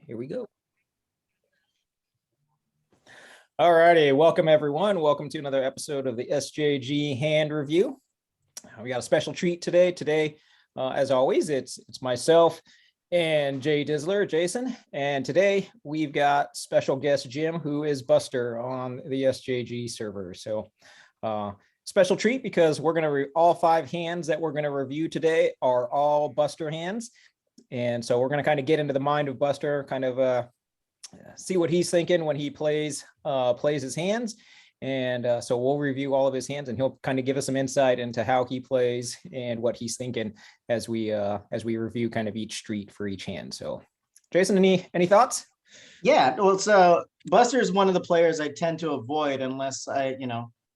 Here we go. All righty, welcome everyone. Welcome to another episode of the SJG hand review. We got a special treat today. As always, it's myself and Jaydizzler, Jason. And today we've got special guest Jim, who is Buster on the SJG server. So special treat because we're going to all 5 hands that we're going to review today are all Buster hands. And so we're going to kind of get into the mind of Buster, kind of see what he's thinking when he plays his hands. And so we'll review all of his hands and he'll kind of give us some insight into how he plays and what he's thinking as we review kind of each street for each hand. So Jason, any thoughts? Yeah, well, so Buster is one of the players I tend to avoid unless I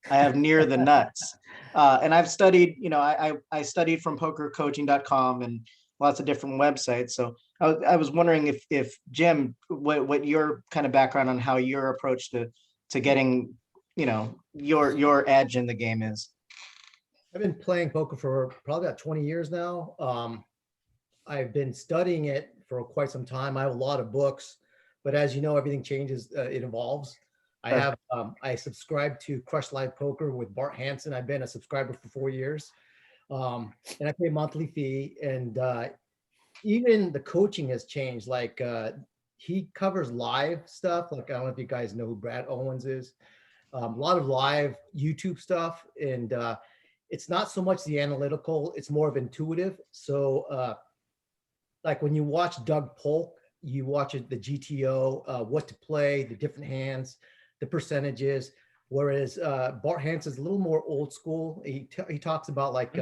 have near the nuts. And I've studied, I studied from pokercoaching.com and lots of different websites. So I was wondering if Jim, what your kind of background on how your approach to getting, your edge in the game is. I've been playing poker for probably about 20 years now. I've been studying it for quite some time. I have a lot of books, but as you know, everything changes, it evolves. I subscribe to Crush Live Poker with Bart Hansen. I've been a subscriber for 4 years. And I pay a monthly fee, and even the coaching has changed. Like he covers live stuff. Like I don't know if you guys know who Brad Owens is. A lot of live YouTube stuff, and it's not so much the analytical, it's more of intuitive. So like when you watch Doug Polk, you watch it, the GTO, what to play, the different hands, the percentages. Whereas Bart Hansen's a little more old school. He talks about like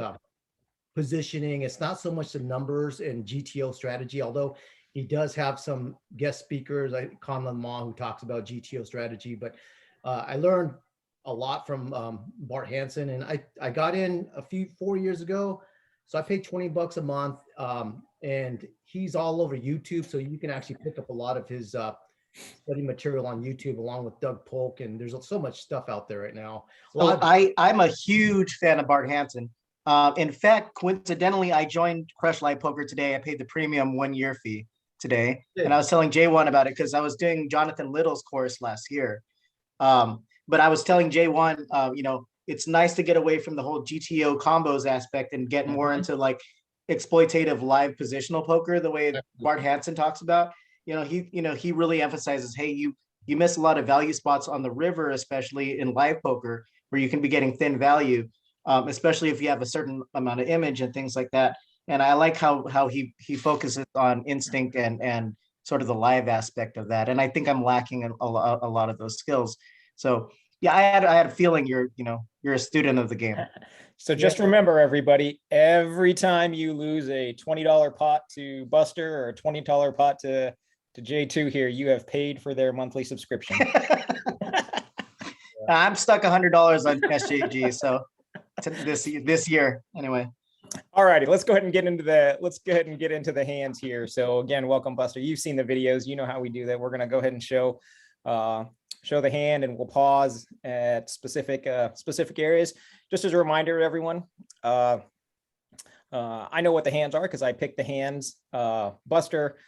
positioning. It's not so much the numbers and GTO strategy, although he does have some guest speakers like Conlon Ma who talks about GTO strategy. But I learned a lot from Bart Hansen, and I got in 4 years ago. So I paid $20 a month, and he's all over YouTube. So you can actually pick up a lot of his study material on YouTube along with Doug Polk, and there's so much stuff out there right now. I'm a huge fan of Bart Hansen. In fact, coincidentally, I joined Crush Live Poker today. I paid the premium 1-year fee today, and I was telling J1 about it because I was doing Jonathan Little's course last year. But I was telling J1, it's nice to get away from the whole GTO combos aspect and get more into like exploitative live positional poker, the way Bart Hansen talks about. He really emphasizes, hey, you miss a lot of value spots on the river, especially in live poker, where you can be getting thin value, especially if you have a certain amount of image and things like that. And I like how he focuses on instinct and sort of the live aspect of that. And I think I'm lacking a lot of those skills. So yeah, I had a feeling you're a student of the game. So just remember, everybody, every time you lose a $20 pot to Buster or a $20 pot to J2 here, you have paid for their monthly subscription. I'm stuck $100 on SJG, so this year anyway. All righty, let's go ahead and get into the hands here. So again, welcome, Buster. You've seen the videos, you know how we do that. We're going to go ahead and show the hand, and we'll pause at specific areas. Just as a reminder to everyone, I know what the hands are because I picked the hands. Buster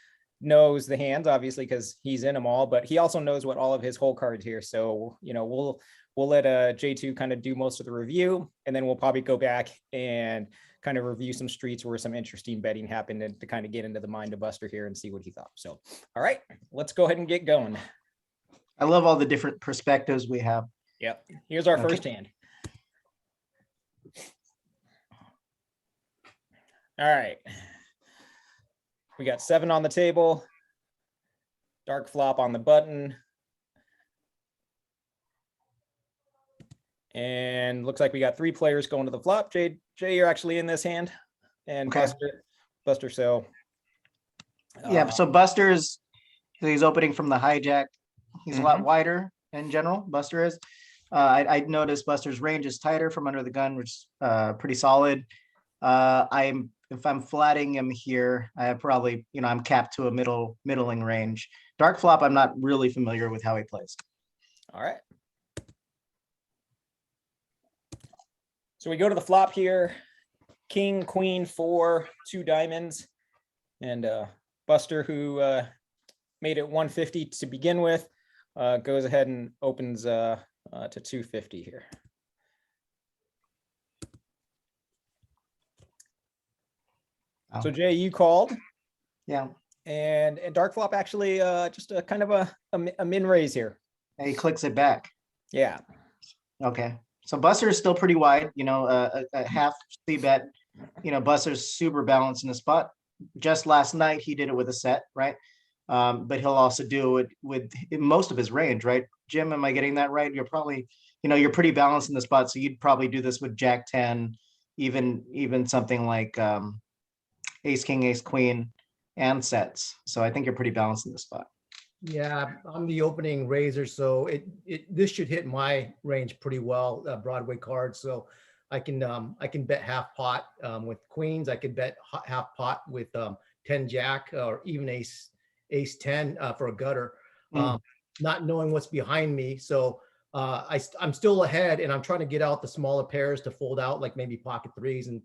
knows the hands obviously because he's in them all, but he also knows what all of his hole cards here. So we'll let J2 kind of do most of the review, and then we'll probably go back and kind of review some streets where some interesting betting happened, and to kind of get into the mind of Buster here and see what he thought. So all right, let's go ahead and get going. I love all the different perspectives we have. Yep. Here's our first hand. All right. We got 7 on the table. Dark flop on the button. And looks like we got 3 players going to the flop. Jay, you're actually in this hand. And okay. Buster, so. Yeah, so he's opening from the hijack. He's a lot wider in general, Buster is. I noticed Buster's range is tighter from under the gun, which is pretty solid. If I'm flatting him here, I have probably, I'm capped to a middling range. Dark flop, I'm not really familiar with how he plays. All right. So we go to the flop here. King, queen, 4, 2 diamonds. And Buster, who made it 150 to begin with. Goes ahead and opens to 250 here. So Jay, you called. Yeah. And dark flop actually just a kind of a min raise here. And he clicks it back. Yeah. Okay. So Buster is still pretty wide, a half C bet. Buster's super balanced in the spot. Just last night, he did it with a set, right? But he'll also do it with most of his range, right? Jim, am I getting that right? You're probably, you're pretty balanced in the spot. So you'd probably do this with Jack 10, even something like Ace King, Ace Queen, and sets. So I think you're pretty balanced in the spot. Yeah, I'm the opening raiser, so this should hit my range pretty well, Broadway cards. So I can bet half pot with queens. I could bet half pot with 10 jack or even ace 10 for a gutter, not knowing what's behind me. So I'm still ahead, and I'm trying to get out the smaller pairs to fold out, like maybe pocket threes and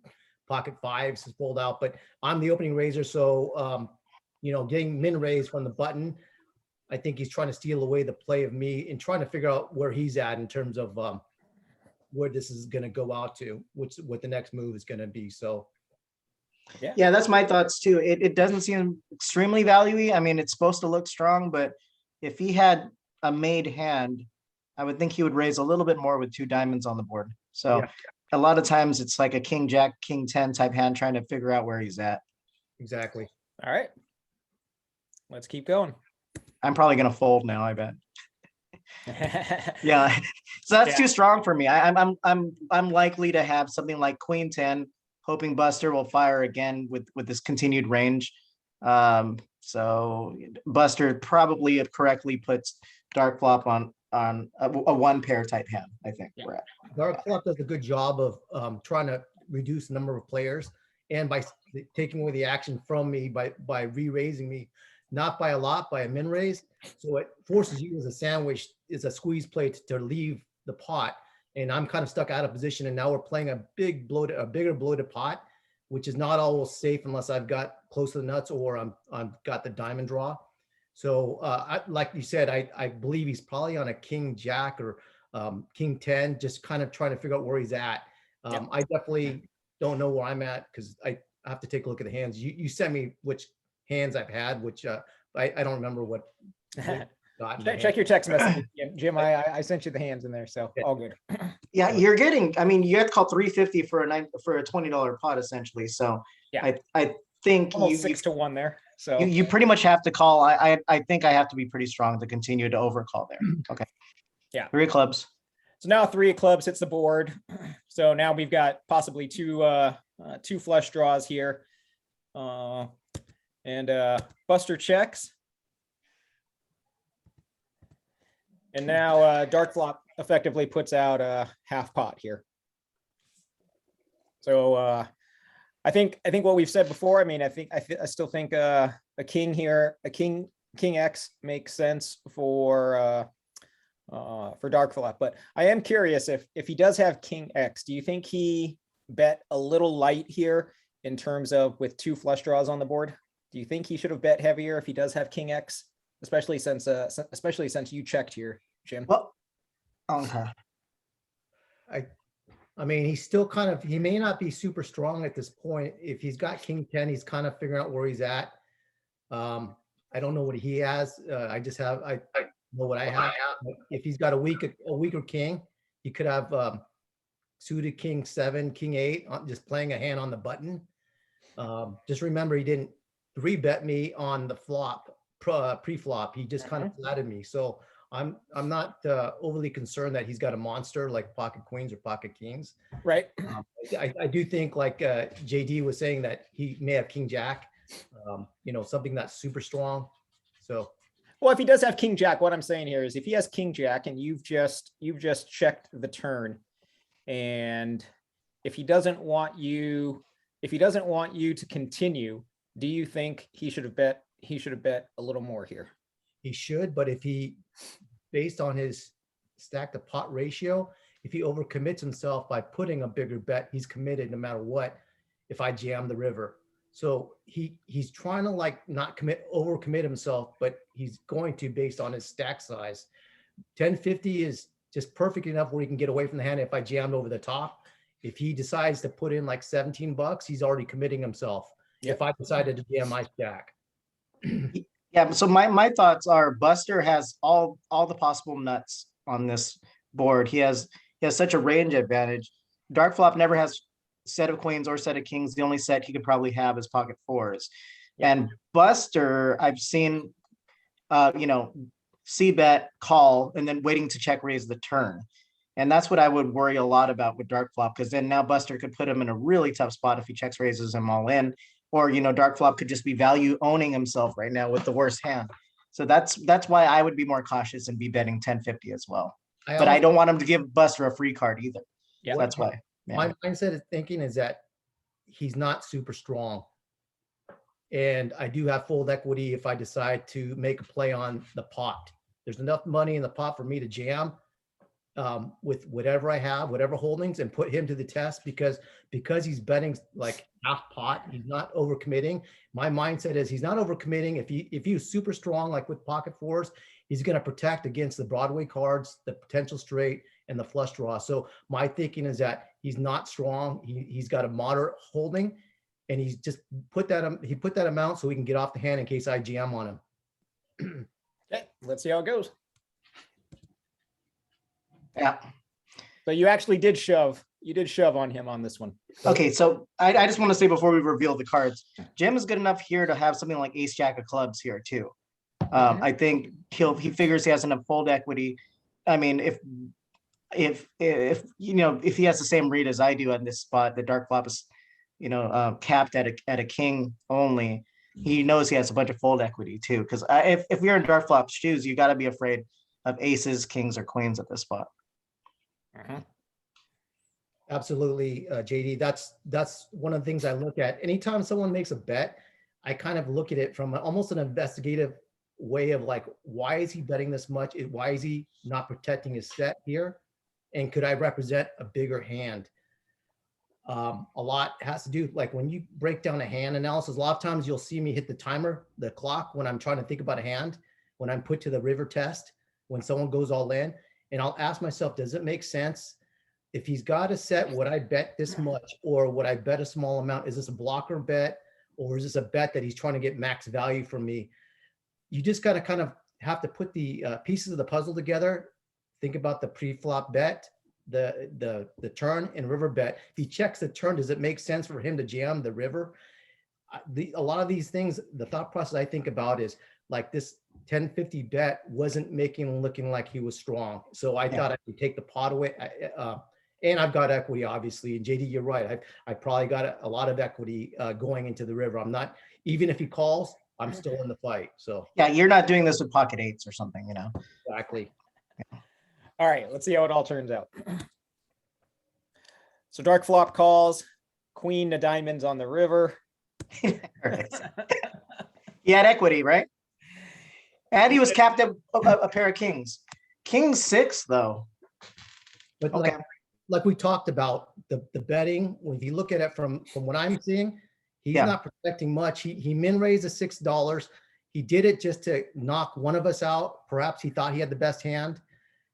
pocket fives to fold out. But I'm the opening raiser, so getting min raised from the button, I think he's trying to steal away the play of me and trying to figure out where he's at in terms of where this is going to go out to, what the next move is going to be. So yeah, that's my thoughts too. It doesn't seem extremely value-y. I mean, it's supposed to look strong, but if he had a made hand, I would think he would raise a little bit more with 2 diamonds on the board. So yeah. A lot of times it's like a king jack, king 10 type hand, trying to figure out where he's at. Exactly. All right, let's keep going. I'm probably going to fold now, I bet. Yeah, so that's too strong for me. I'm likely to have something like queen 10, hoping Buster will fire again with this continued range. So Buster probably correctly puts dark flop on a 1 pair type hand. I think we're at. Dark flop does a good job of trying to reduce the number of players, and by taking away the action from me by re-raising me. Not by a lot, by a min raise. So it forces you as a sandwich, is a squeeze play to leave the pot. And I'm kind of stuck out of position. And now we're playing a bigger bloated pot, which is not always safe unless I've got close to the nuts or I'm got the diamond draw. So like you said, I believe he's probably on a king jack or king 10, just kind of trying to figure out where he's at. I definitely don't know where I'm at because I have to take a look at the hands. You sent me which hands I've had, which I don't remember what. Check your text message, Jim. I sent you the hands in there, so all good. Yeah, you're getting. I mean, you have to call $350 for a $20 pot essentially. So yeah, I think almost 6 to 1 there. So you pretty much have to call. I think I have to be pretty strong to continue to overcall there. Okay. Yeah. 3 of clubs. So now 3 of clubs hits the board. So now we've got possibly two flush draws here. And Buster checks. And now dark flop effectively puts out a half pot here. So I think what we've said before, I mean, I still think a king here, a king X makes sense for dark flop. But I am curious if he does have king X, do you think he bet a little light here in terms of with 2 flush draws on the board? Do you think he should have bet heavier if he does have king X, especially since you checked here, Jim? Well, okay. I mean, he's still he may not be super strong at this point. If he's got king 10, he's kind of figuring out where he's at. I don't know what he has. I know what I have. If he's got a weaker king, he could have suited king 7, king 8, just playing a hand on the button. Just remember, he didn't 3-bet me on the flop, pre-flop. He just kind of flatted me. So I'm not overly concerned that he's got a monster like pocket queens or pocket kings. Right. I do think, like JD was saying, that he may have king jack, something that's super strong. So, well, if he does have king jack, what I'm saying here is if he has king jack and you've just checked the turn, and if he doesn't want you to continue, do you think he should have bet a little more here? He should, but if he, based on his stack to pot ratio, if he overcommits himself by putting a bigger bet, he's committed no matter what if I jam the river. So he's trying to like not overcommit himself, but he's going to based on his stack size. 1050 is just perfect enough where he can get away from the hand if I jammed over the top. If he decides to put in like 17 bucks, he's already committing himself. Yep. If I decided to jam my stack. Yeah, so my thoughts are Buster has all the possible nuts on this board. He has such a range advantage. Dark flop never has set of queens or set of kings. The only set he could probably have is pocket fours. Yeah. And Buster, I've seen C bet, call, and then waiting to check raise the turn. And that's what I would worry a lot about with dark flop, because then now Buster could put him in a really tough spot if he checks raises him all in. Or, dark flop could just be value owning himself right now with the worst hand. So that's why I would be more cautious and be betting 1050 as well. But I don't want him to give Buster a free card either. Yeah, that's why. Yeah. My mindset of thinking is that he's not super strong. And I do have fold equity if I decide to make a play on the pot. There's enough money in the pot for me to jam with whatever I have, whatever holdings, and put him to the test because he's betting like half pot. He's not overcommitting. My mindset is he's not overcommitting. If he's super strong, like with pocket fours, he's going to protect against the Broadway cards, the potential straight, and the flush draw. So my thinking is that he's not strong. He's got a moderate holding, and he's just put that amount so he can get off the hand in case I jam on him. Okay, let's see how it goes. Yeah. So you actually did shove. You did shove on him on this one. Okay, so I just want to say before we reveal the cards, Jim is good enough here to have something like ace jack of clubs here too. I think he figures he has enough fold equity. I mean, if he has the same read as I do on this spot, the dark flop is capped at a king only. He knows he has a bunch of fold equity too. Because if you're in dark flop's shoes, you got to be afraid of aces, kings, or queens at this spot. Uh-huh. Absolutely, JD. That's one of the things I look at. Anytime someone makes a bet, I kind of look at it from almost an investigative way of like, why is he betting this much? Why is he not protecting his set here? And could I represent a bigger hand? A lot has to do, like when you break down a hand analysis, a lot of times you'll see me hit the clock when I'm trying to think about a hand, when I'm put to the river test, when someone goes all in, and I'll ask myself, does it make sense? If he's got a set, would I bet this much, or would I bet a small amount? Is this a blocker bet, or is this a bet that he's trying to get max value from me? You just got to kind of have to put the pieces of the puzzle together. Think about the pre-flop bet, the turn and river bet. If he checks the turn, does it make sense for him to jam the river? A lot of these things, the thought process I think about is like this 1050 bet wasn't making him looking like he was strong. So I thought I could take the pot away. And I've got equity, obviously. And JD, you're right. I probably got a lot of equity going into the river. I'm not, even if he calls, I'm still in the fight. So yeah, you're not doing this with pocket eights or something, Exactly. Yeah. All right, let's see how it all turns out. So dark flop calls, queen of diamonds on the river. He had equity, right? And he was capped at a pair of kings. King 6, though. But like we talked about, the betting, if you look at it from what I'm seeing, he's not protecting much. He min raised $6. He did it just to knock one of us out. Perhaps he thought he had the best hand.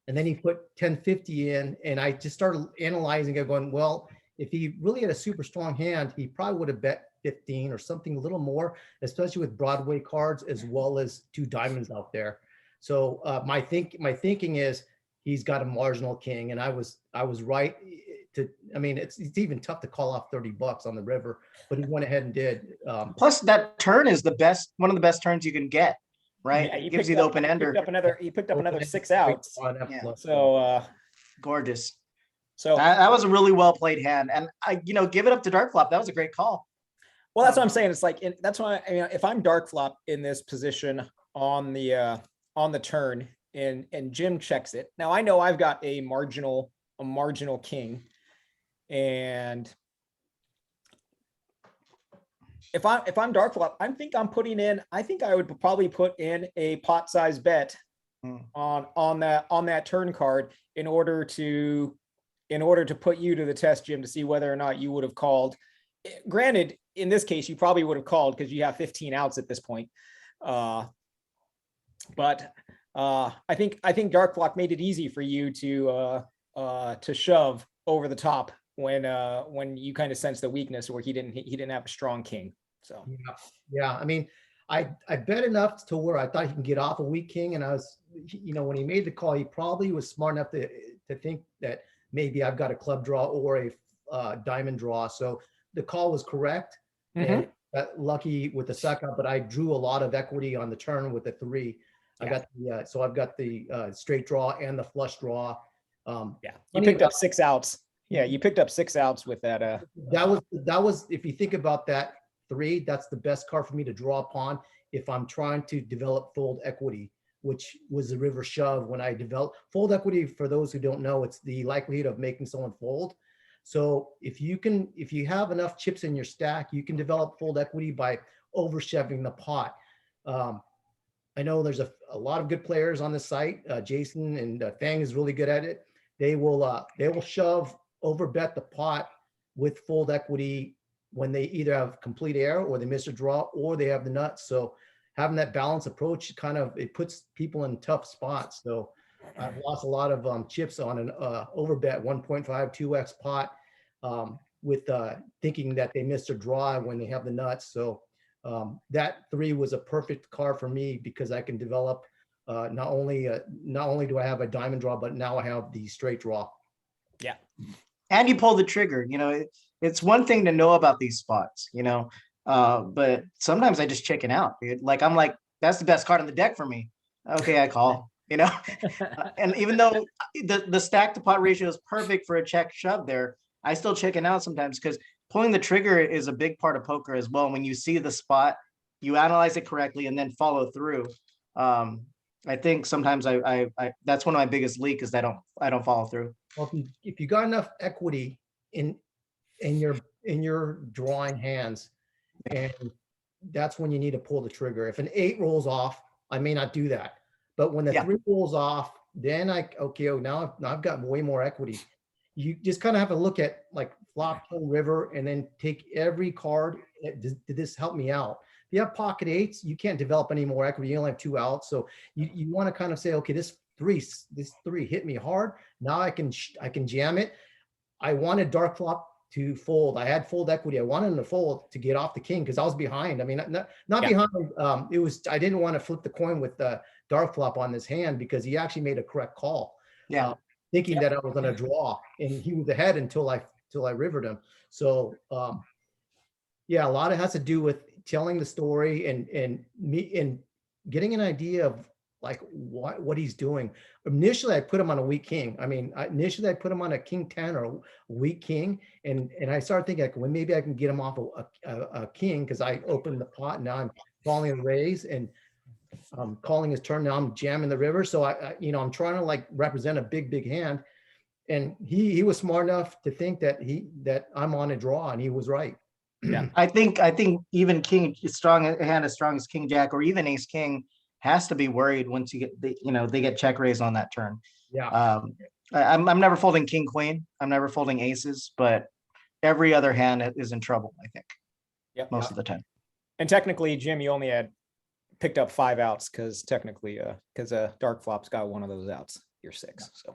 And then he put 1050 in, and I just started analyzing it, going, well, if he really had a super strong hand, he probably would have bet 15 or something a little more, especially with Broadway cards as well as 2 diamonds out there. So my thinking is he's got a marginal king, and I was right to. I mean, it's even tough to call off $30 on the river, but he went ahead and did. Plus, that turn is one of the best turns you can get. Right, Yeah, gives you the open ender. He picked up another 6 outs. Yeah. So gorgeous. So that was a really well played hand, and I, give it up to dark flop. That was a great call. Well, that's what I'm saying. It's like that's why if I'm dark flop in this position on the turn, and Jim checks it. Now I know I've got a marginal king, and if I'm dark flop, I think I would probably put in a pot size bet on that turn card in order to put you to the test, Jim, to see whether or not you would have called. Granted, in this case, you probably would have called because you have 15 outs at this point. But I think Dark Flock made it easy for you to shove over the top when you kind of sense the weakness where he didn't have a strong king. So yeah. I mean, I bet enough to where I thought he can get off a weak king, and I was, when he made the call, he probably was smart enough to think that maybe I've got a club draw or a diamond draw. So the call was correct, and got lucky with the second. But I drew a lot of equity on the turn with the 3. I got the so I've got the straight draw and the flush draw. You picked up 6 outs. Yeah, you picked up 6 outs with that. That was if you think about that 3, that's the best card for me to draw upon if I'm trying to develop fold equity, which was the river shove. When I developed fold equity, for those who don't know, it's the likelihood of making someone fold. So if you have enough chips in your stack, you can develop fold equity by over shoving the pot. I know there's a lot of good players on the site. Jason and Fang is really good at it. They will shove, over bet the pot with fold equity when they either have complete air or they miss a draw or they have the nuts. So having that balanced approach it puts people in tough spots. So I've lost a lot of chips on an over bet 1.5, 2x pot with thinking that they missed a draw when they have the nuts. So that 3 was a perfect card for me because I can develop not only do I have a diamond draw, but now I have the straight draw. Yeah. And you pull the trigger. It's one thing to know about these spots, but sometimes I just chicken out, dude. Like, I'm like, that's the best card on the deck for me. Okay, I call, and even though the stack to pot ratio is perfect for a check shove there, I still chicken out sometimes because pulling the trigger is a big part of poker as well. When you see the spot, you analyze it correctly and then follow through. I think sometimes I that's one of my biggest leaks is that I don't follow through. Well, if you got enough equity in your drawing hands, and that's when you need to pull the trigger. If an 8 rolls off, I may not do that. But when the 3 rolls off, then now I've got way more equity. You just kind of have to look at like flop, turn, river, and then take every card. Did this help me out? If you have pocket 8s, you can't develop any more equity. You only have 2 outs. So you want to kind of say, okay, this three hit me hard. Now I can jam it. I wanted Dark Flop to fold. I had fold equity. I wanted him to fold to get off the king because I was behind. I mean, not behind. I didn't want to flip the coin with the Dark Flop on this hand because he actually made a correct call. Thinking that I was going to draw, and he was ahead until I rivered him. So a lot of it has to do with telling the story and getting an idea of like what he's doing. Initially, I put him on a weak king. I mean, initially I put him on a king 10 or a weak king, and I started thinking like, well, maybe I can get him off a king because I opened the pot. And now I'm calling a raise and calling his turn. Now I'm jamming the river. So I'm trying to like represent a big hand, and he was smart enough to think that I'm on a draw, and he was right. Yeah, I think even king strong a hand as strong as king jack or even ace king has to be worried once you get they get check raised on that turn. I'm never folding king queen. I'm never folding aces, but every other hand is in trouble, I think. Most of the time. And technically, Jim, you only had picked up 5 outs because Dark Flop's got one of those outs. You're 6, so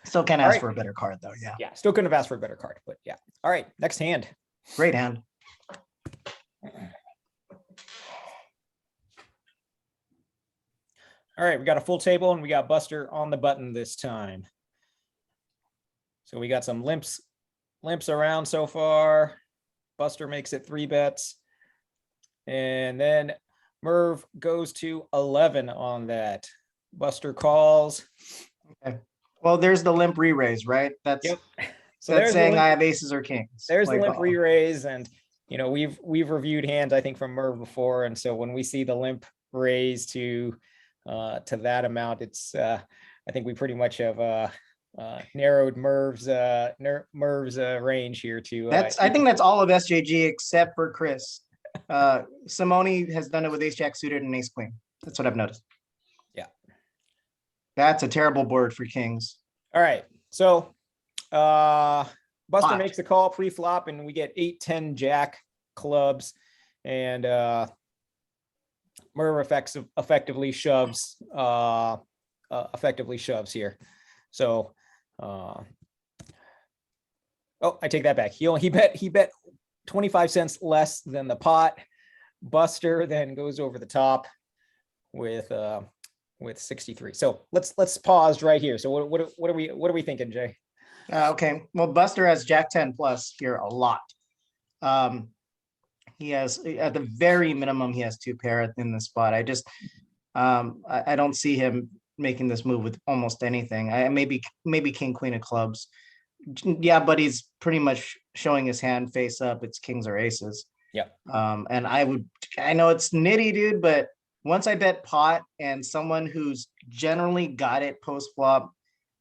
still can't ask for a better card though. Yeah, still couldn't have asked for a better card, but yeah. All right, next hand. Great hand. All right, we got a full table and we got Buster on the button this time. So we got some limps around so far. Buster makes it 3 bets. And then Merv goes to 11 on that. Buster calls. Okay. Well, there's the limp re-raise, right? That's So that's saying I have aces or kings. There's the limp re-raise, and we've reviewed hands I think from Merv before, and so when we see the limp raise to that amount, it's I think we pretty much have narrowed Merv's range here to. I think that's all of SJG except for Chris. Simone has done it with ace jack suited and ace queen. That's what I've noticed. Yeah, that's a terrible board for kings. All right, so Buster makes a call pre-flop, and we get 8-10 jack clubs, and Merv effectively shoves here. So oh, I take that back. He bet 25 cents less than the pot. Buster then goes over the top with 63. So let's pause right here. So what are we thinking, Jay? Okay, well, Buster has Jack 10 plus here a lot. He has, at the very minimum, he has 2 pair in the spot. I just I don't see him making this move with almost anything. Maybe king queen of clubs. Yeah, but he's pretty much showing his hand face up. It's kings or aces. Yeah. And I know it's nitty, dude, but once I bet pot and someone who's generally got it post flop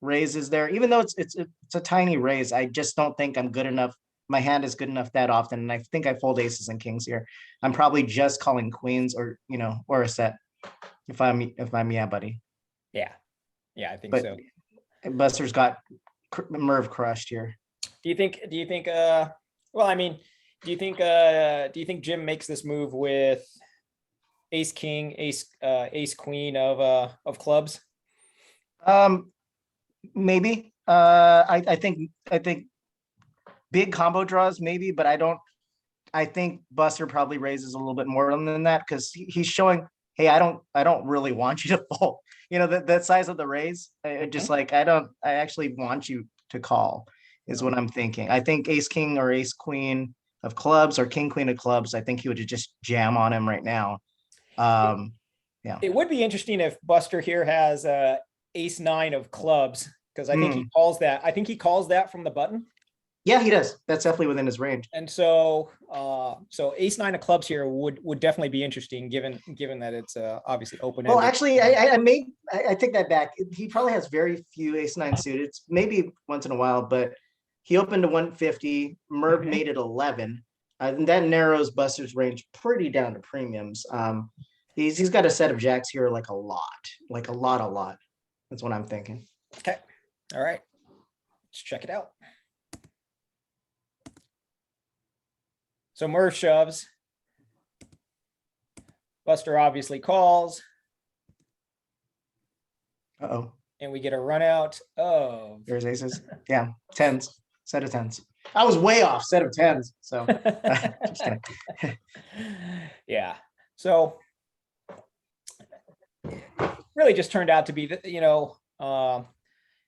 raises there, even though it's a tiny raise, I just don't think I'm good enough. My hand is good enough that often, and I think I fold aces and kings here. I'm probably just calling queens or or a set if I'm yeah, buddy. Yeah, I think But so. Buster's got Merv crushed here. Do you think well, I mean, do you think Jim makes this move with ace king, ace queen of clubs? Maybe. I think big combo draws maybe, but I think Buster probably raises a little bit more than that because he's showing, hey, I don't really want you to fold. That size of the raise. Just like I actually want you to call is what I'm thinking. I think ace king or ace queen of clubs or king queen of clubs, I think he would just jam on him right now. Yeah. It would be interesting if Buster here has ace 9 of clubs, because I think he calls that. I think he calls that from the button. Yeah, he does. That's definitely within his range. And so ace 9 of clubs here would definitely be interesting, given that it's obviously open. Well, actually, I take that back. He probably has very few ace 9 suited. It's maybe once in a while, but he opened to 150. Merv made it 11. And that narrows Buster's range pretty down to premiums. He's got a set of jacks here like a lot. That's what I'm thinking. Okay. All right. Let's check it out. So Merv shoves. Buster obviously calls. Uh-oh. And we get a run out of. There's aces. Yeah, tens. Set of tens. I was way off. Set of tens. So just kidding. Yeah. So really just turned out to be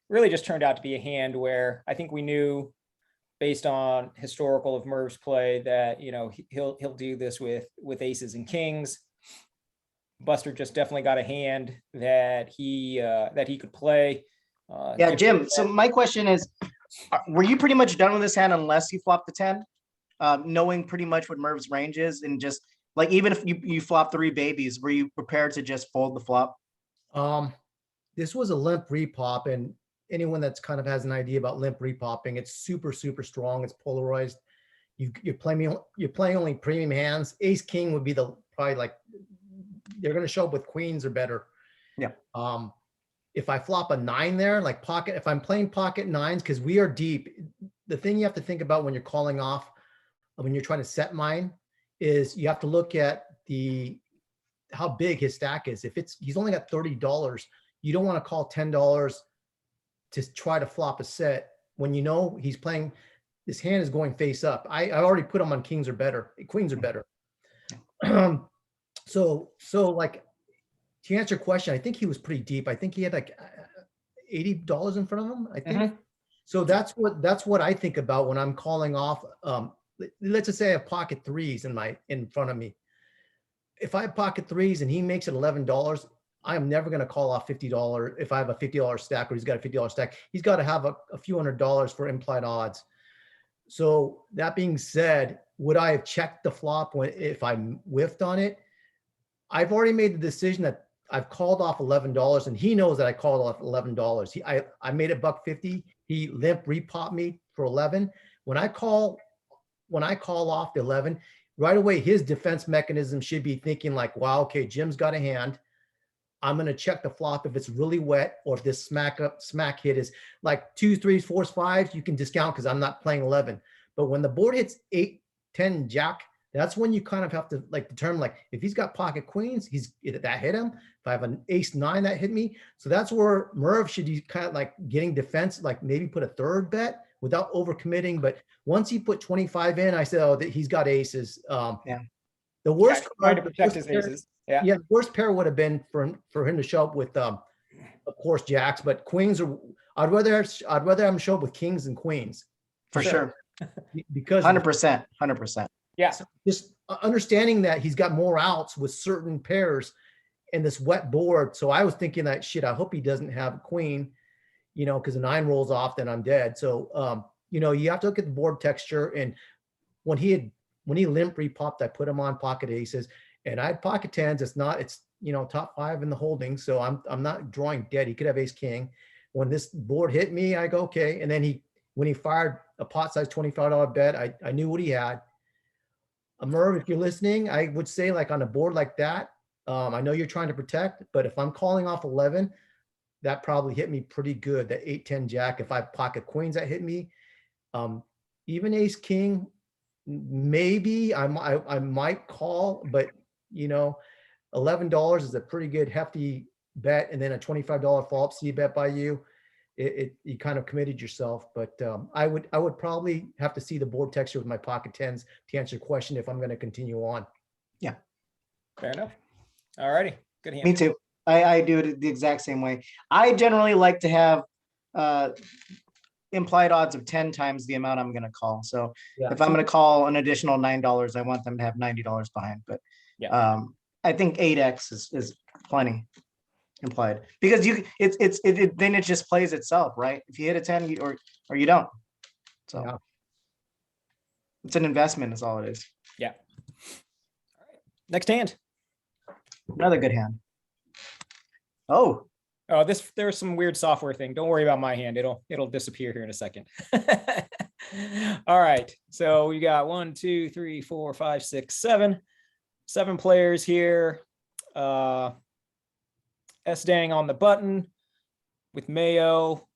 really just turned out to be a hand where I think we knew, based on historical of Merv's play, that he'll do this with aces and kings. Buster just definitely got a hand that he could play. Yeah, Jim. So my question is, were you pretty much done with this hand unless you flopped the 10, knowing pretty much what Merv's range is, and just like even if you flop 3 babies, were you prepared to just fold the flop? This was a limp repop, and anyone that's kind of has an idea about limp repopping, it's super, super strong. It's polarized. You're playing only premium hands. Ace king would be probably like they're going to show up with queens or better. Yeah. If I flop a 9 there, like pocket, if I'm playing pocket 9s, because we are deep, the thing you have to think about when you're calling off, when you're trying to set mine, is you have to look at how big his stack is. If he's only got $30, you don't want to call $10 to try to flop a set when he's playing. This hand is going face up. I already put him on kings or better. Queens are better. So like, to answer your question, I think he was pretty deep. I think he had like $80 in front of him, I think. So that's what I think about when I'm calling off. Let's just say I have pocket 3s in front of me. If I have pocket 3s and he makes it $11, I'm never going to call off $50. If I have a $50 stack or he's got a $50 stack, he's got to have a few $100s for implied odds. So that being said, would I have checked the flop if I whiffed on it? I've already made the decision that I've called off $11, and he knows that I called off $11. I made it $1.50. He limp repop me for 11. When I call off the 11, right away his defense mechanism should be thinking like, wow, okay, Jim's got a hand. I'm going to check the flop if it's really wet, or if this smack hit is like 2s, 3s, 4s, 5s, you can discount because I'm not playing 11. But when the board hits 8, 10, jack, That's when you kind of have to like determine, like, if he's got pocket queens, that hit him. If I have an ace nine, that hit me. So that's where Merv should be kind of like getting defense, like maybe put a third bet without overcommitting. But once he put 25 in, I said, oh, he's got aces. Yeah. The worst Trying to card, protect his aces. Yeah. yeah, the worst pair would have been for him to show up with, of course, jacks, but queens are. I'd rather him show up with kings and queens For sure. because 100%. 100%. Yeah. just understanding that he's got more outs with certain pairs in this wet board. So I was thinking that, shit, I hope he doesn't have a queen, because the 9 rolls off, then I'm dead. So, you have to look at the board texture. And when he limp repopped, I put him on pocket aces, and I had pocket tens. It's top 5 in the holding. So I'm not drawing dead. He could have ace king. When this board hit me, I go, okay. And then when he fired a pot size $25 bet, I knew what he had. Merv, if you're listening, I would say, like, on a board like that, I know you're trying to protect, but if I'm calling off 11, that probably hit me pretty good. That 8-10 jack. If I have pocket queens, that hit me. Even ace king, maybe I might call, but $11 is a pretty good hefty bet, and then a $25 follow-up C bet by you. You kind of committed yourself, but I would probably have to see the board texture with my pocket tens to answer your question if I'm going to continue on. Yeah. Fair enough. All righty. Good hand. Me too. I do it the exact same way. I generally like to have implied odds of 10 times the amount I'm going to call. So Yeah. if I'm going to call an additional $9, I want them to have $90 behind. But Yeah. I think 8x is plenty implied, because then it just plays itself, right? If you hit a 10 or you don't. So Yeah. it's an investment is all it is. Yeah. All right. Next hand. Another good hand. Oh, There's some weird software thing. Don't worry about my hand. It'll disappear here in a second. All right. So we got 1, 2, 3, 4, 5, 6, 7. 7 players here. S-Dang on the button with Mayo,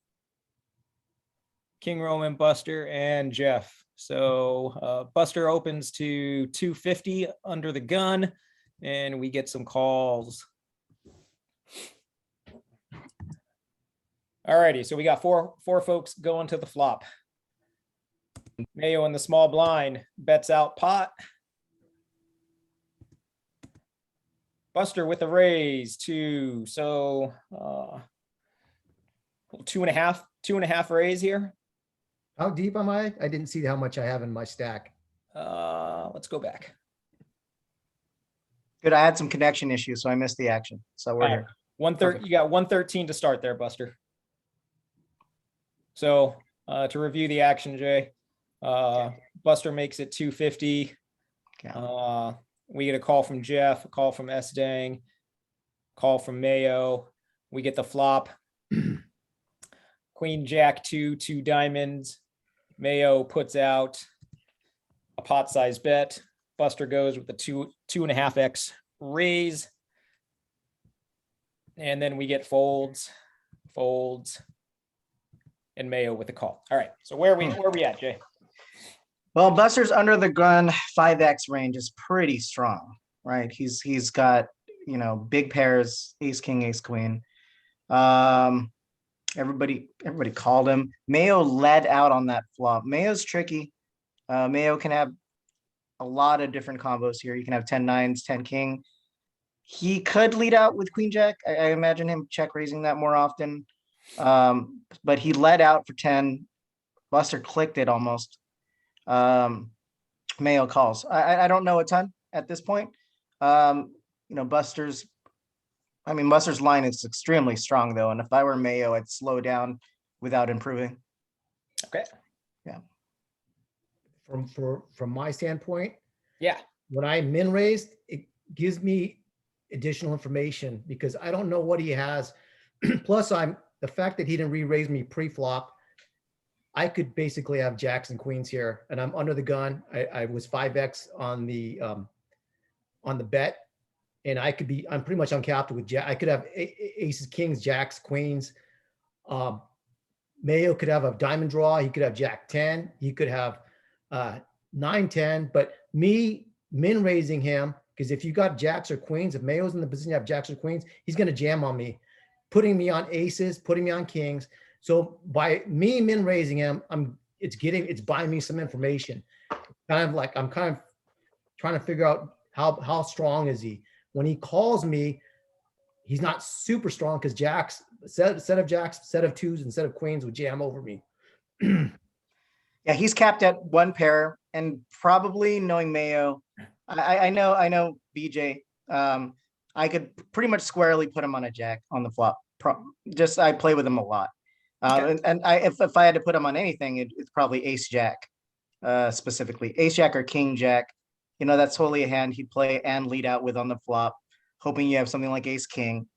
King Roman, Buster, and Jeff. So Buster opens to 250 under the gun, and we get some calls. All righty, so we got four folks going to the flop. Mayo in the small blind bets out pot. Buster with a raise 2, so 2.5 raise here. How deep am I? I didn't see how much I have in my stack. Let's go back. good. I had some connection issues, so I missed the action. So we're here. 113. You got 113 to start there, Buster. So to review the action, Jay, Buster makes it 250. Okay. We get a call from Jeff, a call from S-Dang, call from Mayo. We get the flop. Queen, Jack, 2 diamonds. Mayo puts out a pot size bet. Buster goes with the 2.5x raise. And then we get folds, and Mayo with the call. All right. So where are we at, Jay? Well, Buster's under the gun 5x range is pretty strong, right? He's got, big pairs, ace, king, ace, queen. Everybody called him. Mayo led out on that flop. Mayo's tricky. Mayo can have a lot of different combos here. You can have 10 nines, 10 king. He could lead out with queen jack. I imagine him check raising that more often. But he led out for 10. Buster clicked it almost. Mayo calls. I don't know a ton at this point. Buster's line is extremely strong though. And if I were Mayo, I'd slow down without improving. Okay. Yeah. From my standpoint, yeah, when I min raised, it gives me additional information because I don't know what he has. Plus, the fact that he didn't re-raise me pre-flop, I could basically have jacks and queens here, and I'm under the gun. I was 5x on the bet, and I'm pretty much uncapped with jack. I could have aces, kings, jacks, queens. Mayo could have a diamond draw. He could have jack 10. He could have 9-10. But me min raising him, because if you got jacks or queens, if Mayo's in the position you have jacks or queens, he's going to jam on me, putting me on aces, putting me on kings. So by me min raising him, it's buying me some information. I'm kind of trying to figure out how strong is he. When he calls me, he's not super strong because jacks, set of jacks, set of twos, and set of queens would jam over me. Yeah, he's capped at one pair, and probably knowing Mayo, I know BJ. I could pretty much squarely put him on a jack on the flop. I play with him a lot. Okay. If I had to put him on anything, it's probably ace jack, specifically ace jack or king jack. You know, that's totally a hand he'd play and lead out with on the flop, hoping you have something like ace king.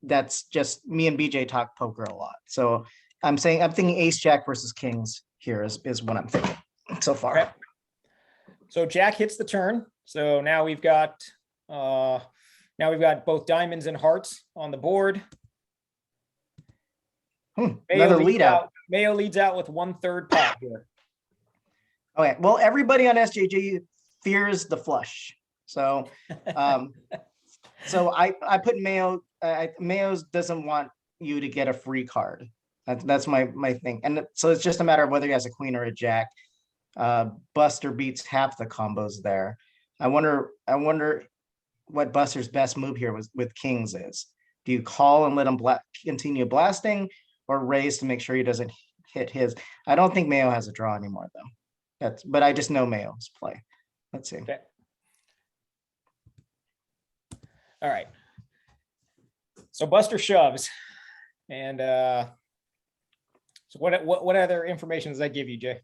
That's just me and BJ talk poker a lot. So I'm thinking ace jack versus kings here is what I'm thinking so far. Okay. So jack hits the turn. So now we've got both diamonds and hearts on the board. Another lead out. Mayo leads out with 1/3 pot here. Okay. Well, everybody on SJG fears the flush. So so I put Mayo. Mayo's doesn't want you to get a free card. That's my thing. And so it's just a matter of whether he has a queen or a jack. Buster beats half the combos there. I wonder what Buster's best move here with kings is. Do you call and let him continue blasting, or raise to make sure he doesn't hit his? I don't think Mayo has a draw anymore though. But I just know Mayo's play. Let's see. Okay. All right. So Buster shoves, and so what other information does that give you, Jay?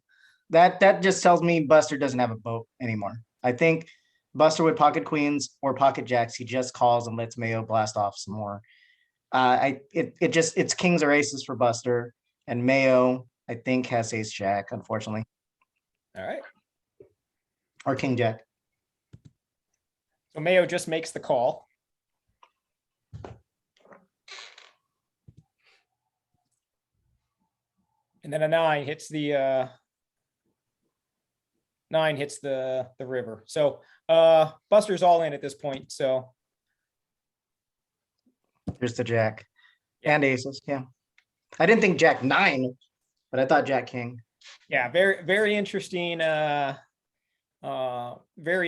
That just tells me Buster doesn't have a boat anymore. I think Buster with pocket queens or pocket jacks, he just calls and lets Mayo blast off some more. It's kings or aces for Buster, and Mayo I think has ace jack, unfortunately. All right. Or king jack. So Mayo just makes the call. And then a 9 hits the river. So Buster's all in at this point. So here's the jack and aces. Yeah. I didn't think jack 9, but I thought jack king. Yeah, very interesting. Very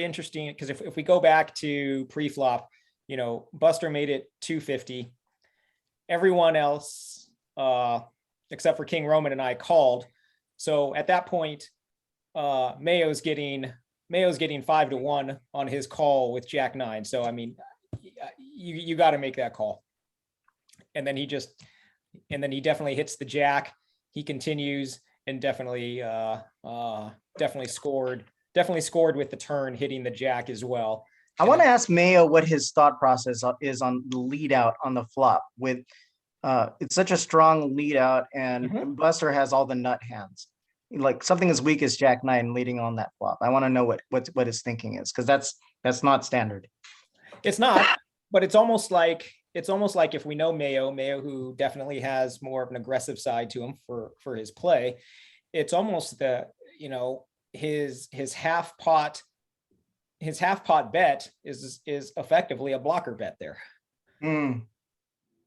interesting, because if we go back to pre-flop, you know, Buster made it 250. Everyone else, except for King Roman and I, called. So at that point, Mayo's getting 5-1 on his call with Jack 9. So I mean, you got to make that call. And then he definitely hits the jack. He continues and definitely scored with the turn, hitting the jack as well. I want to ask Mayo what his thought process is on the lead out on the flop. With it's such a strong lead out, and Buster has all the nut hands. Like something as weak as Jack 9 leading on that flop. I want to know what his thinking is, because that's not standard. It's not, but it's almost like if we know Mayo, who definitely has more of an aggressive side to him for his play. It's almost his half pot bet is effectively a blocker bet there.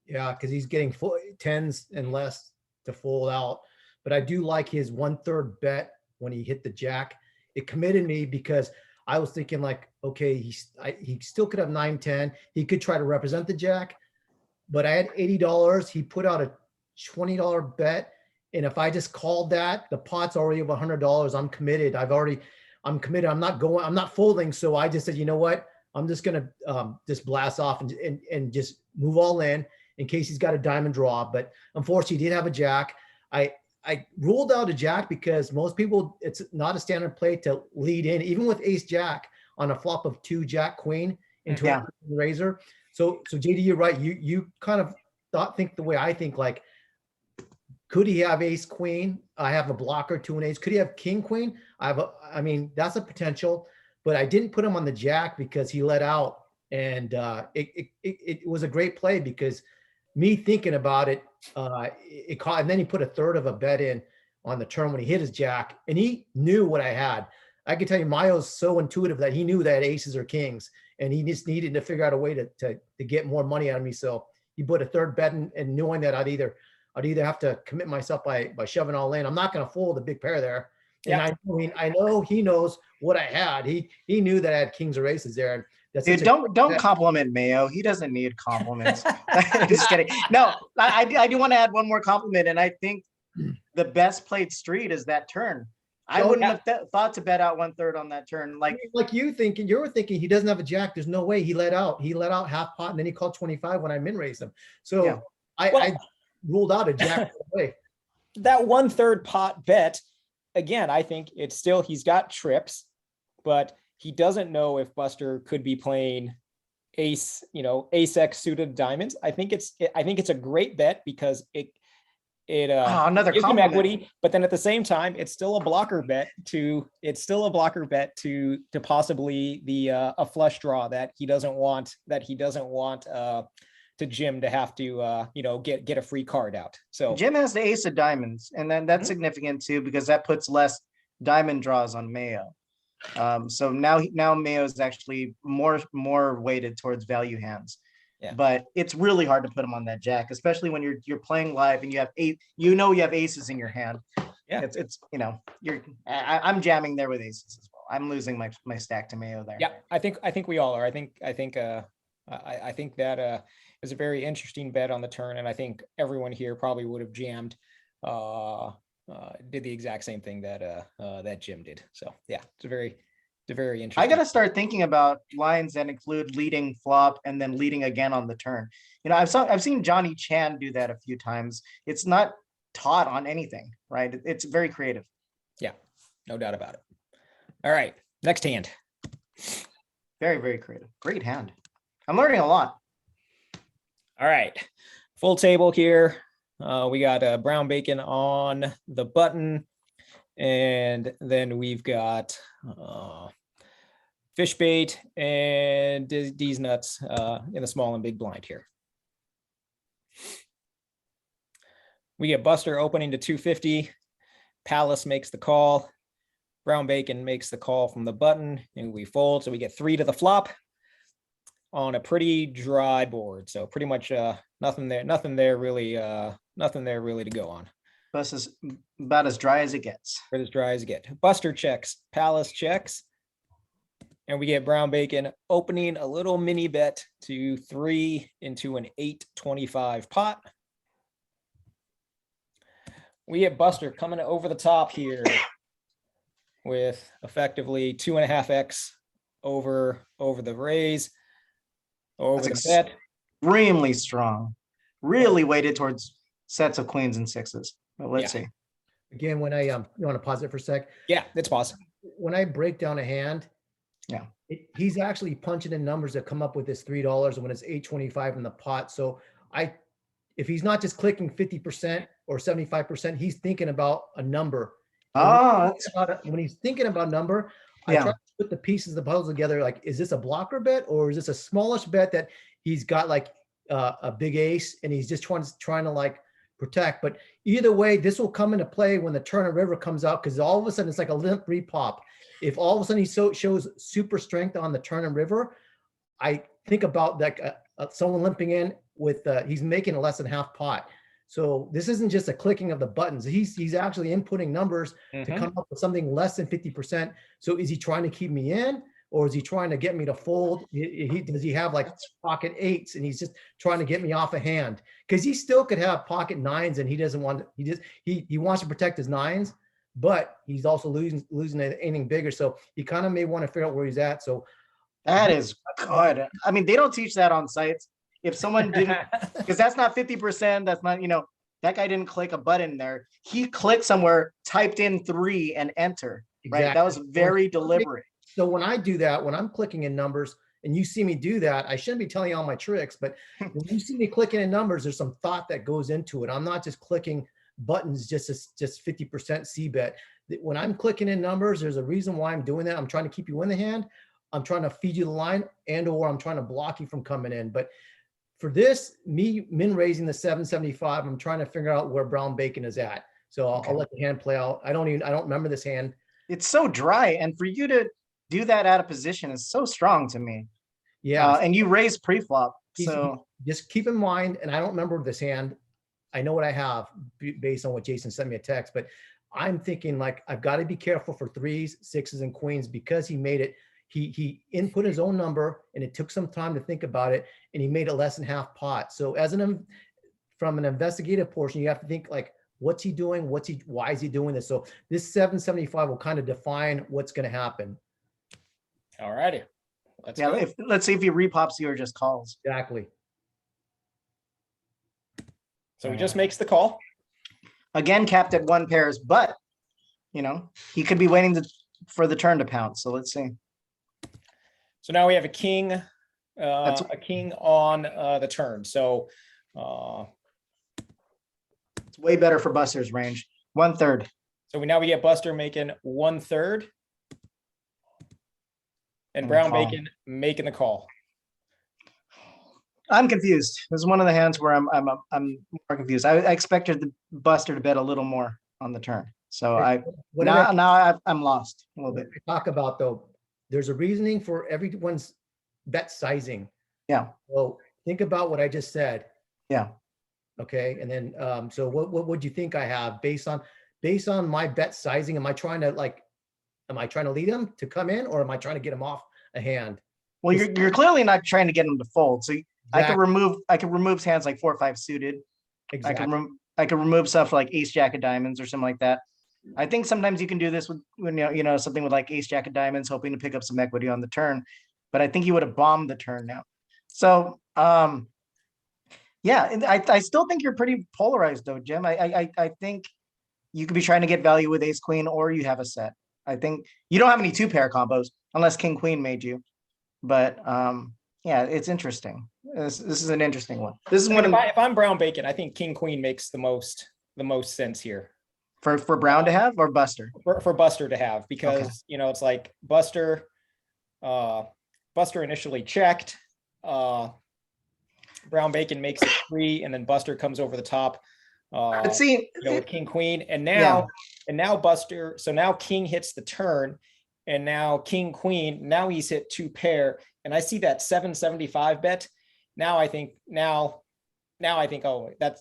Yeah, because he's getting 10s and less to fold out. But I do like his 1/3 bet when he hit the jack. It committed me, because I was thinking like, okay, he still could have 9-10. He could try to represent the jack, but I had $80. He put out a $20 bet. And if I just called that, the pot's already over $100. I'm committed. I'm committed. I'm not folding. So I just said, you know what? I'm just going to just blast off and just move all in case he's got a diamond draw. But unfortunately, he did have a jack. I ruled out a jack because most people, it's not a standard play to lead in, even with ace jack on a flop of 2 jack queen into a razor. So JD, you're right. You kind of think the way I think, like, could he have ace queen? I have a blocker, 2 and ace. Could he have king queen? I mean, that's a potential, but I didn't put him on the jack because he let out, and it was a great play, because me thinking about it, it caught, and then he put 1/3 of a bet in on the turn when he hit his jack, and he knew what I had. I can tell you Mayo's so intuitive that he knew that aces are kings, and he just needed to figure out a way to get more money out of me. So he put a third bet in, and knowing that I'd either have to commit myself by shoving all in. I'm not going to fold a big pair there. And I know he knows what I had. He knew that I had kings or aces there. And that's Dude, don't compliment Mayo. He doesn't need compliments. Just kidding. No, I do want to add one more compliment, and I think the best played street is that turn. I wouldn't have thought to bet out 1/3 on that turn. Like you're thinking he doesn't have a jack. There's no way he let out half pot, and then he called 25 when I min raised him. So I ruled out a jack away. That 1/3 pot bet, again, I think it's still, he's got trips, but he doesn't know if Buster could be playing ace X suited diamonds. I think it's a great bet because it another gives him equity, but then at the same time, it's still a blocker bet to possibly a flush draw that he doesn't want to Jim to have to get a free card out. So Jim has the ace of diamonds, and then that's significant too, because that puts less diamond draws on Mayo. So now Mayo is actually more weighted towards value hands. Yeah. But it's really hard to put him on that jack, especially when you're playing live and you have you have aces in your hand. Yeah, I'm jamming there with aces as well. I'm losing my stack to Mayo there. Yeah, I think we all are. I think that is a very interesting bet on the turn, and I think everyone here probably would have jammed, did the exact same thing that Jim did. So yeah, it's a very interesting. I gotta start thinking about lines that include leading flop and then leading again on the turn. I've seen Johnny Chan do that a few times. It's not taught on anything, right? It's very creative. Yeah, no doubt about it. All right, next hand. Very, very creative. Great hand. I'm learning a lot. All right, full table here. We got brown bacon on the button, and then we've got fish bait and D's nuts in the small and big blind here. We get Buster opening to 250. Palace makes the call. Brown bacon makes the call from the button, and we fold. So we get 3 to the flop on a pretty dry board. So pretty much nothing there really to go on. This is about as dry as it gets. As dry as it gets. Buster checks, Palace checks, and we get brown bacon opening a little mini bet to 3 into an 825 pot. We get Buster coming over the top here with effectively 2.5x over the raise, over the bet. Extremely strong, really weighted towards sets of queens and sixes. But let's see. Again, when I you want to pause it for a sec? Yeah, it's pause. When I break down a hand, he's actually punching in numbers that come up with this $3 when it's 825 in the pot. So if he's not just clicking 50% or 75%, he's thinking about a number. When he's thinking about a number, I try to put the pieces of the puzzle together. Like, is this a blocker bet, or is this a smallish bet that he's got like a big ace and he's just trying to like protect? But either way, this will come into play when the turn and river comes out, because all of a sudden it's like a limp repop. If all of a sudden he shows super strength on the turn and river, I think about like someone limping in with he's making a less than half pot. So this isn't just a clicking of the buttons. He's actually inputting numbers to come up with something less than 50%. So is he trying to keep me in, or is he trying to get me to fold? Does he have like pocket 8s and he's just trying to get me off a hand? Because he still could have pocket 9s and he doesn't want. He wants to protect his 9s, but he's also losing anything bigger. So he kind of may want to figure out where he's at. So that is good. I mean, they don't teach that on sites. If someone didn't, because that's not 50%, that's not, that guy didn't click a button there. He clicked somewhere, typed in 3 and enter, right? Exactly. That was very deliberate. So when I do that, when I'm clicking in numbers and you see me do that, I shouldn't be telling you all my tricks, but when you see me clicking in numbers, there's some thought that goes into it. I'm not just clicking buttons just 50% C bet. When I'm clicking in numbers, there's a reason why I'm doing that. I'm trying to keep you in the hand. I'm trying to feed you the line, or I'm trying to block you from coming in. But for this, me min raising the 775, I'm trying to figure out where brown bacon is at. So I'll let the hand play out. I don't remember this hand. it's so dry, and for you to do that out of position is so strong to me. Yeah. And you raise pre-flop, He's- so Just keep in mind, and I don't remember this hand. I know what I have based on what Jason sent me a text, but I'm thinking like I've got to be careful for threes, sixes, and queens because he made it. He input his own number, and it took some time to think about it, and he made it less than half pot. So from an investigative portion, you have to think like, what's he doing? Why is he doing this? So this 775 will kind of define what's going to happen. All righty. Let's yeah, go. let's see if he repops you or just calls. Exactly. So he just makes the call. Again, capped at 1 pairs, but he could be waiting for the turn to pounce. So let's see. So now we have a king on the turn. So it's way better for Buster's range. 1/3. So we get Buster making 1/3. And Brown Bacon making the call. I'm confused. This is one of the hands where I'm more confused. I expected the Buster to bet a little more on the turn. So I'm lost a little bit. Talk about though, there's a reasoning for everyone's bet sizing. Yeah. So think about what I just said. Yeah. Okay. And then so what would you think I have based on my bet sizing? Am I trying to lead him to come in, or am I trying to get him off a hand? Well, you're clearly not trying to get him to fold. So Exactly. I could remove hands like 4 or 5 suited. Exactly. I could remove stuff like ace jack of diamonds or something like that. I think sometimes you can do this with when something with like ace jack of diamonds, hoping to pick up some equity on the turn. But I think you would have bombed the turn now. So yeah, I still think you're pretty polarized though, Jim. I think you could be trying to get value with ace queen, or you have a set. I think you don't have any 2-pair combos unless king queen made you. But yeah, it's interesting. This is an interesting one. This is if I'm Brown Bacon, I think king queen makes the most sense here. For Brown to have, or Buster? For Buster to have, because it's like Buster initially checked. Brown Bacon makes it 3, and then Buster comes over the top. Let's see, with king queen, and now Buster. So now king hits the turn, and now king queen. Now he's hit 2 pair, and I see that 775 bet. Now I think oh,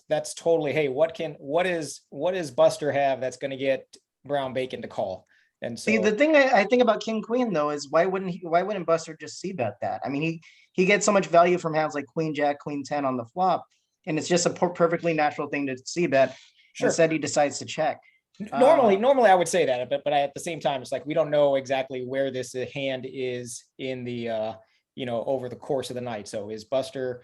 that's totally, hey, what does Buster have that's going to get Brown Bacon to call? And so see, the thing I think about king queen though is why wouldn't Buster just see bet that? I mean, he gets so much value from hands like queen jack, queen 10 on the flop, and it's just a perfectly natural thing to see bet. Sure. Instead, he decides to check. Normally I would say that, but at the same time, it's like we don't know exactly where this hand is in the over the course of the night. So is Buster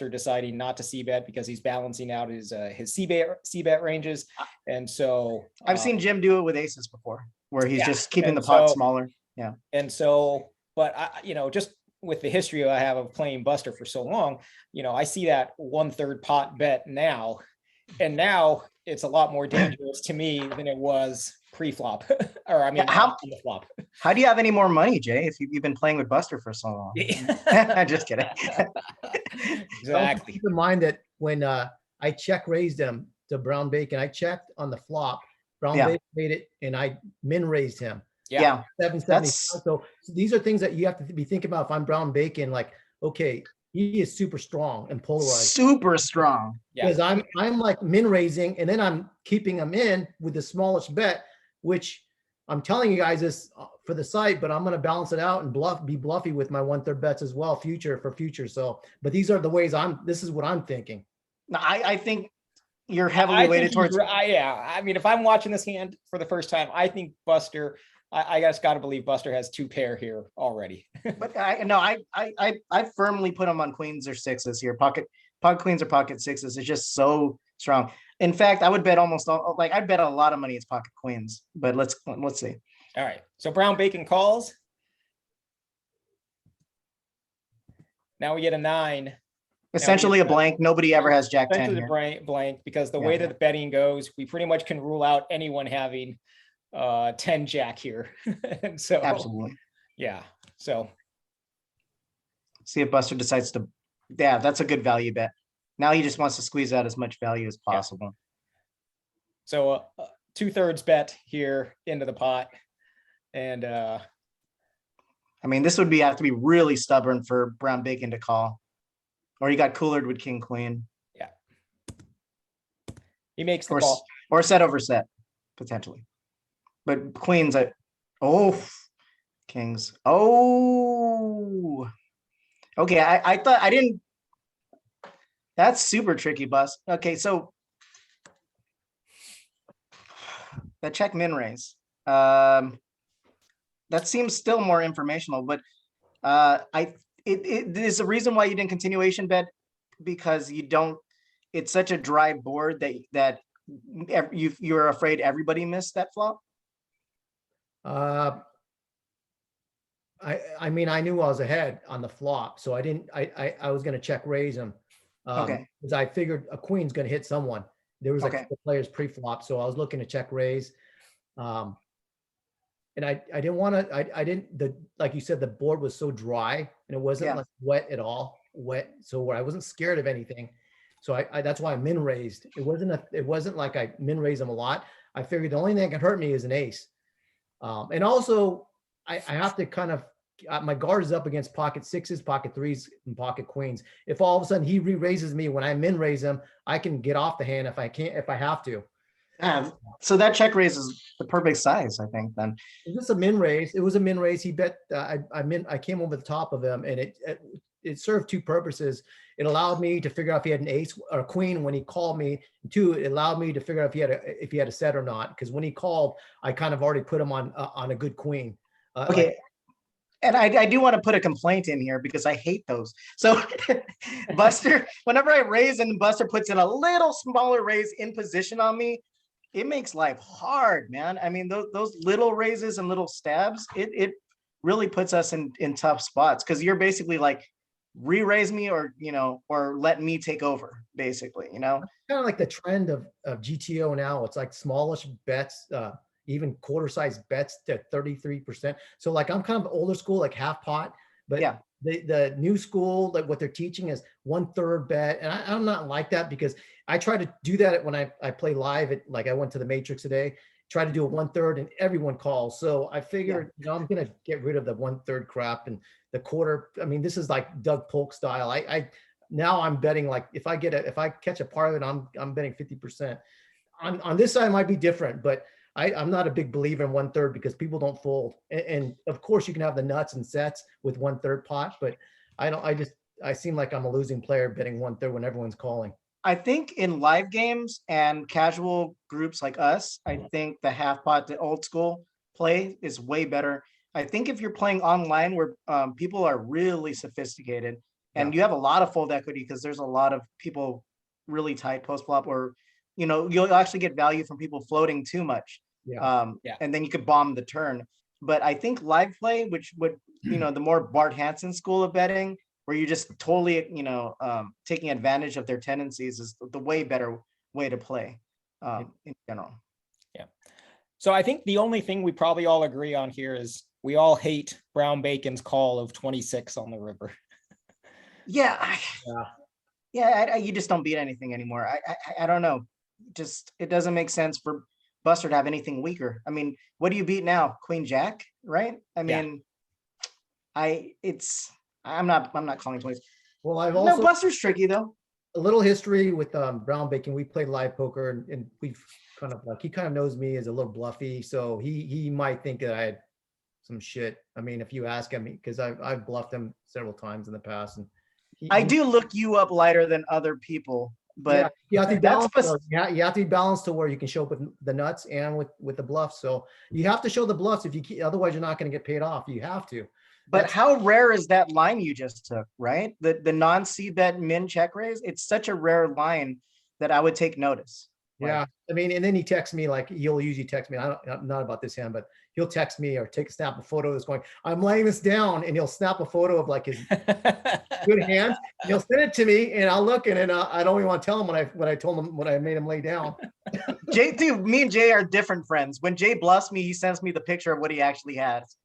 deciding not to c-bet because he's balancing out his c-bet ranges? And so I've seen Jim do it with aces before, where he's just keeping the pot smaller. Yeah. And so, but just with the history I have of playing Buster for so long, I see that 1/3 pot bet now, and now it's a lot more dangerous to me than it was pre-flop, or the flop. How do you have any more money, Jay, if you've been playing with Buster for so long? I'm just kidding. Exactly. Keep in mind that when I check raised him to Brown Bacon, I checked on the flop. Brown Bacon made it, and I min raised him. Yeah. 775. So these are things that you have to be thinking about. If I'm Brown Bacon, like, okay, he is super strong and polarized. Super strong. Because I'm like min raising, and then I'm keeping him in with the smallest bet, which I'm telling you guys this for the site, but I'm going to balance it out and be bluffy with my 1/3 bets as well, future. So, but these are the ways this is what I'm thinking. No, I think you're heavily weighted towards. I mean, if I'm watching this hand for the first time, I think Buster. I just got to believe Buster has 2 pair here already. But I firmly put him on queens or sixes here. Pocket queens or pocket sixes. It's just so strong. In fact, I would bet I'd bet a lot of money it's pocket queens. But let's see. All right. So Brown Bacon calls. Now we get a 9. Essentially a blank. Nobody ever has Jack 10 here. Blank, because the way that the betting goes, we pretty much can rule out anyone having 10 Jack here. And so absolutely. Yeah. So see if Buster decides to. Yeah, that's a good value bet. Now he just wants to squeeze out as much value as possible. So 2/3 bet here into the pot. And I mean, this would have to be really stubborn for brown bacon to call, or he got coolered with king queen, yeah, he makes the or call. or set over set potentially. But queens, kings. Oh, okay. I thought I didn't. That's super tricky, Bus. Okay, so the check min raise. That seems still more informational, but it is the reason why you didn't continuation bet, because you don't. It's such a dry board that you're afraid everybody missed that flop. I mean, I knew I was ahead on the flop, so I didn't. I was going to check raise him. Okay. Because I figured a queen's going to hit someone. There was like Okay. 4 players pre-flop, so I was looking to check raise. And I didn't want to. I didn't. Like you said, the board was so dry and it wasn't like wet at all. Wet, so I wasn't scared of anything. So I that's why I min raised. It wasn't like I min raised him a lot. I figured the only thing that can hurt me is an ace. And also I have to kind of, my guard is up against pocket sixes, pocket threes, and pocket queens. If all of a sudden he re-raises me when I min raise him, I can get off the hand if I have to. So that check raise is the perfect size, I think. Then Is this a min raise? It was a min raise. He bet. I came over the top of him, and it served 2 purposes. It allowed me to figure out if he had an ace or a queen when he called me. 2, it allowed me to figure out if he had a set or not. Because when he called, I kind of already put him on a good queen. okay. And I do want to put a complaint in here because I hate those. So Buster, whenever I raise and Buster puts in a little smaller raise in position on me, it makes life hard, man. I mean, those little raises and little stabs, it really puts us in tough spots, because you're basically like, re-raise me or let me take over, basically, Kind of like the trend of GTO now. It's like smallish bets, even quarter size bets to 33%. So like I'm kind of older school, like half pot, but yeah, the new school, like what they're teaching is 1/3 bet. And I'm not like that, because I try to do that when I play live. Like I went to the Matrix today, try to do a 1/3 and everyone calls. So I figured, I'm going to get rid of the 1/3 crap and the quarter. I mean, this is like Doug Polk style. Now I'm betting, like if I catch a part of it, I'm betting 50%. On this side it might be different, but I'm not a big believer in 1/3 because people don't fold. And of course you can have the nuts and sets with 1/3 pot, but I seem like I'm a losing player betting 1/3 when everyone's calling. I think in live games and casual groups like us, I think the half pot, the old school play is way better. I think if you're playing online where people are really sophisticated and you have a lot of fold equity, because there's a lot of people really tight post flop, or you'll actually get value from people floating too much. And then you could bomb the turn. But I think live play, which would, the more Bart Hansen school of betting, where you're just totally, taking advantage of their tendencies, is the way better way to play in general. Yeah. So I think the only thing we probably all agree on here is we all hate brown bacon's call of 26 on the river. Yeah. You just don't beat anything anymore. I don't know. Just, it doesn't make sense for Buster to have anything weaker. I mean, what do you beat now? Queen Jack, right? I mean, I'm not calling 20. Well, I've also Buster's tricky though. A little history with brown bacon. We played live poker, and we've kind of like, he kind of knows me as a little bluffy, so he might think that I had some shit. I mean, if you ask him, because I've bluffed him several times in the past, and I do look you up lighter than other people, but you have to be balanced. You have to be balanced to where you can show up with the nuts and with the bluffs. So you have to show the bluffs. Otherwise you're not going to get paid off. You have to. But how rare is that line you just took, right? The non-C bet min check raise. It's such a rare line that I would take notice. Yeah, I mean, and then he texts me, like he'll usually text me. I'm not about this hand, but he'll text me or snap a photo that's going, I'm laying this down, and he'll snap a photo of like his good hands. He'll send it to me, and I'll look, and I don't even want to tell him what I told him, what I made him lay down. Me and Jay are different friends. When Jay bluffs me, he sends me the picture of what he actually has.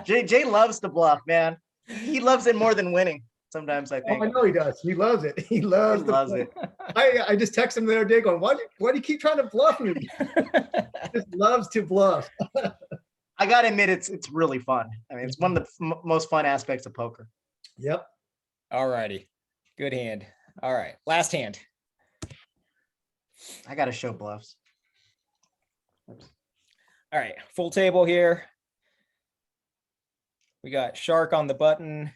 Jay loves to bluff, man. He loves it more than winning. Sometimes I think. Oh, I know he does. He loves it. He loves it. I just texted him the other day going, why do you keep trying to bluff me? Just loves to bluff. I gotta admit, it's really fun. I mean, it's one of the most fun aspects of poker. Yep. All righty. Good hand. All right. Last hand. I gotta show bluffs. All right. Full table here. We got Shark on the button.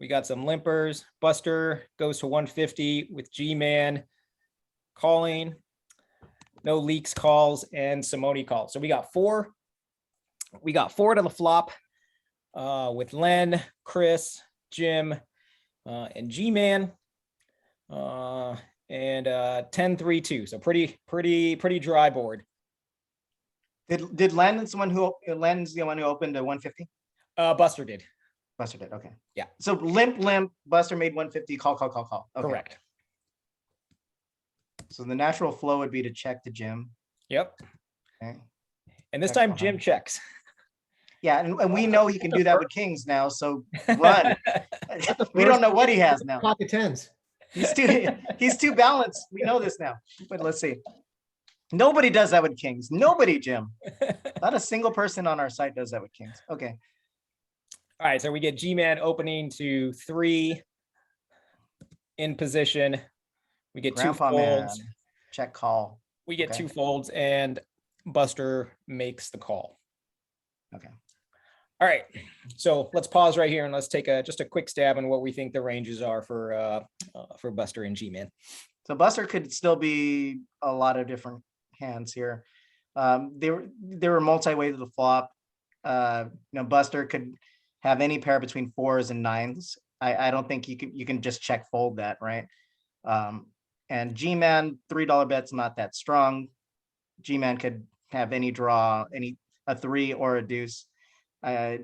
We got some limpers. Buster goes to 150 with G-Man calling. No leaks calls and Simone calls. So we got four. We got four to the flop with Len, Chris, Jim, and G-Man. And 10-3-2. So pretty dry board. Did Len's the one who opened to 150? Buster did. Buster did. Okay. Yeah. So limp. Buster made 150. Call. Okay. Correct. So the natural flow would be to check the Jim. Yep. Okay. And this Check time behind. Jim checks. Yeah, and we know he can do that with kings now. So run. We don't know what he has now. Pocket tens. He's too balanced. We know this now. But let's see. Nobody does that with kings. Nobody, Jim. Not a single person on our site does that with kings. Okay. All right, so we get G-Man opening to 3 in position. We get Grandpa two man. folds. Check call. We get Okay. 2 folds, and Buster makes the call. Okay. All right, so let's pause right here and let's take just a quick stab on what we think the ranges are for Buster and G-Man. So Buster could still be a lot of different hands here. They were multi-way to the flop. Buster could have any pair between 4s and 9s. I don't think you can just check fold that, right? And G-Man, $3 bet's not that strong. G-Man could have any draw, a 3 or a deuce. Yeah,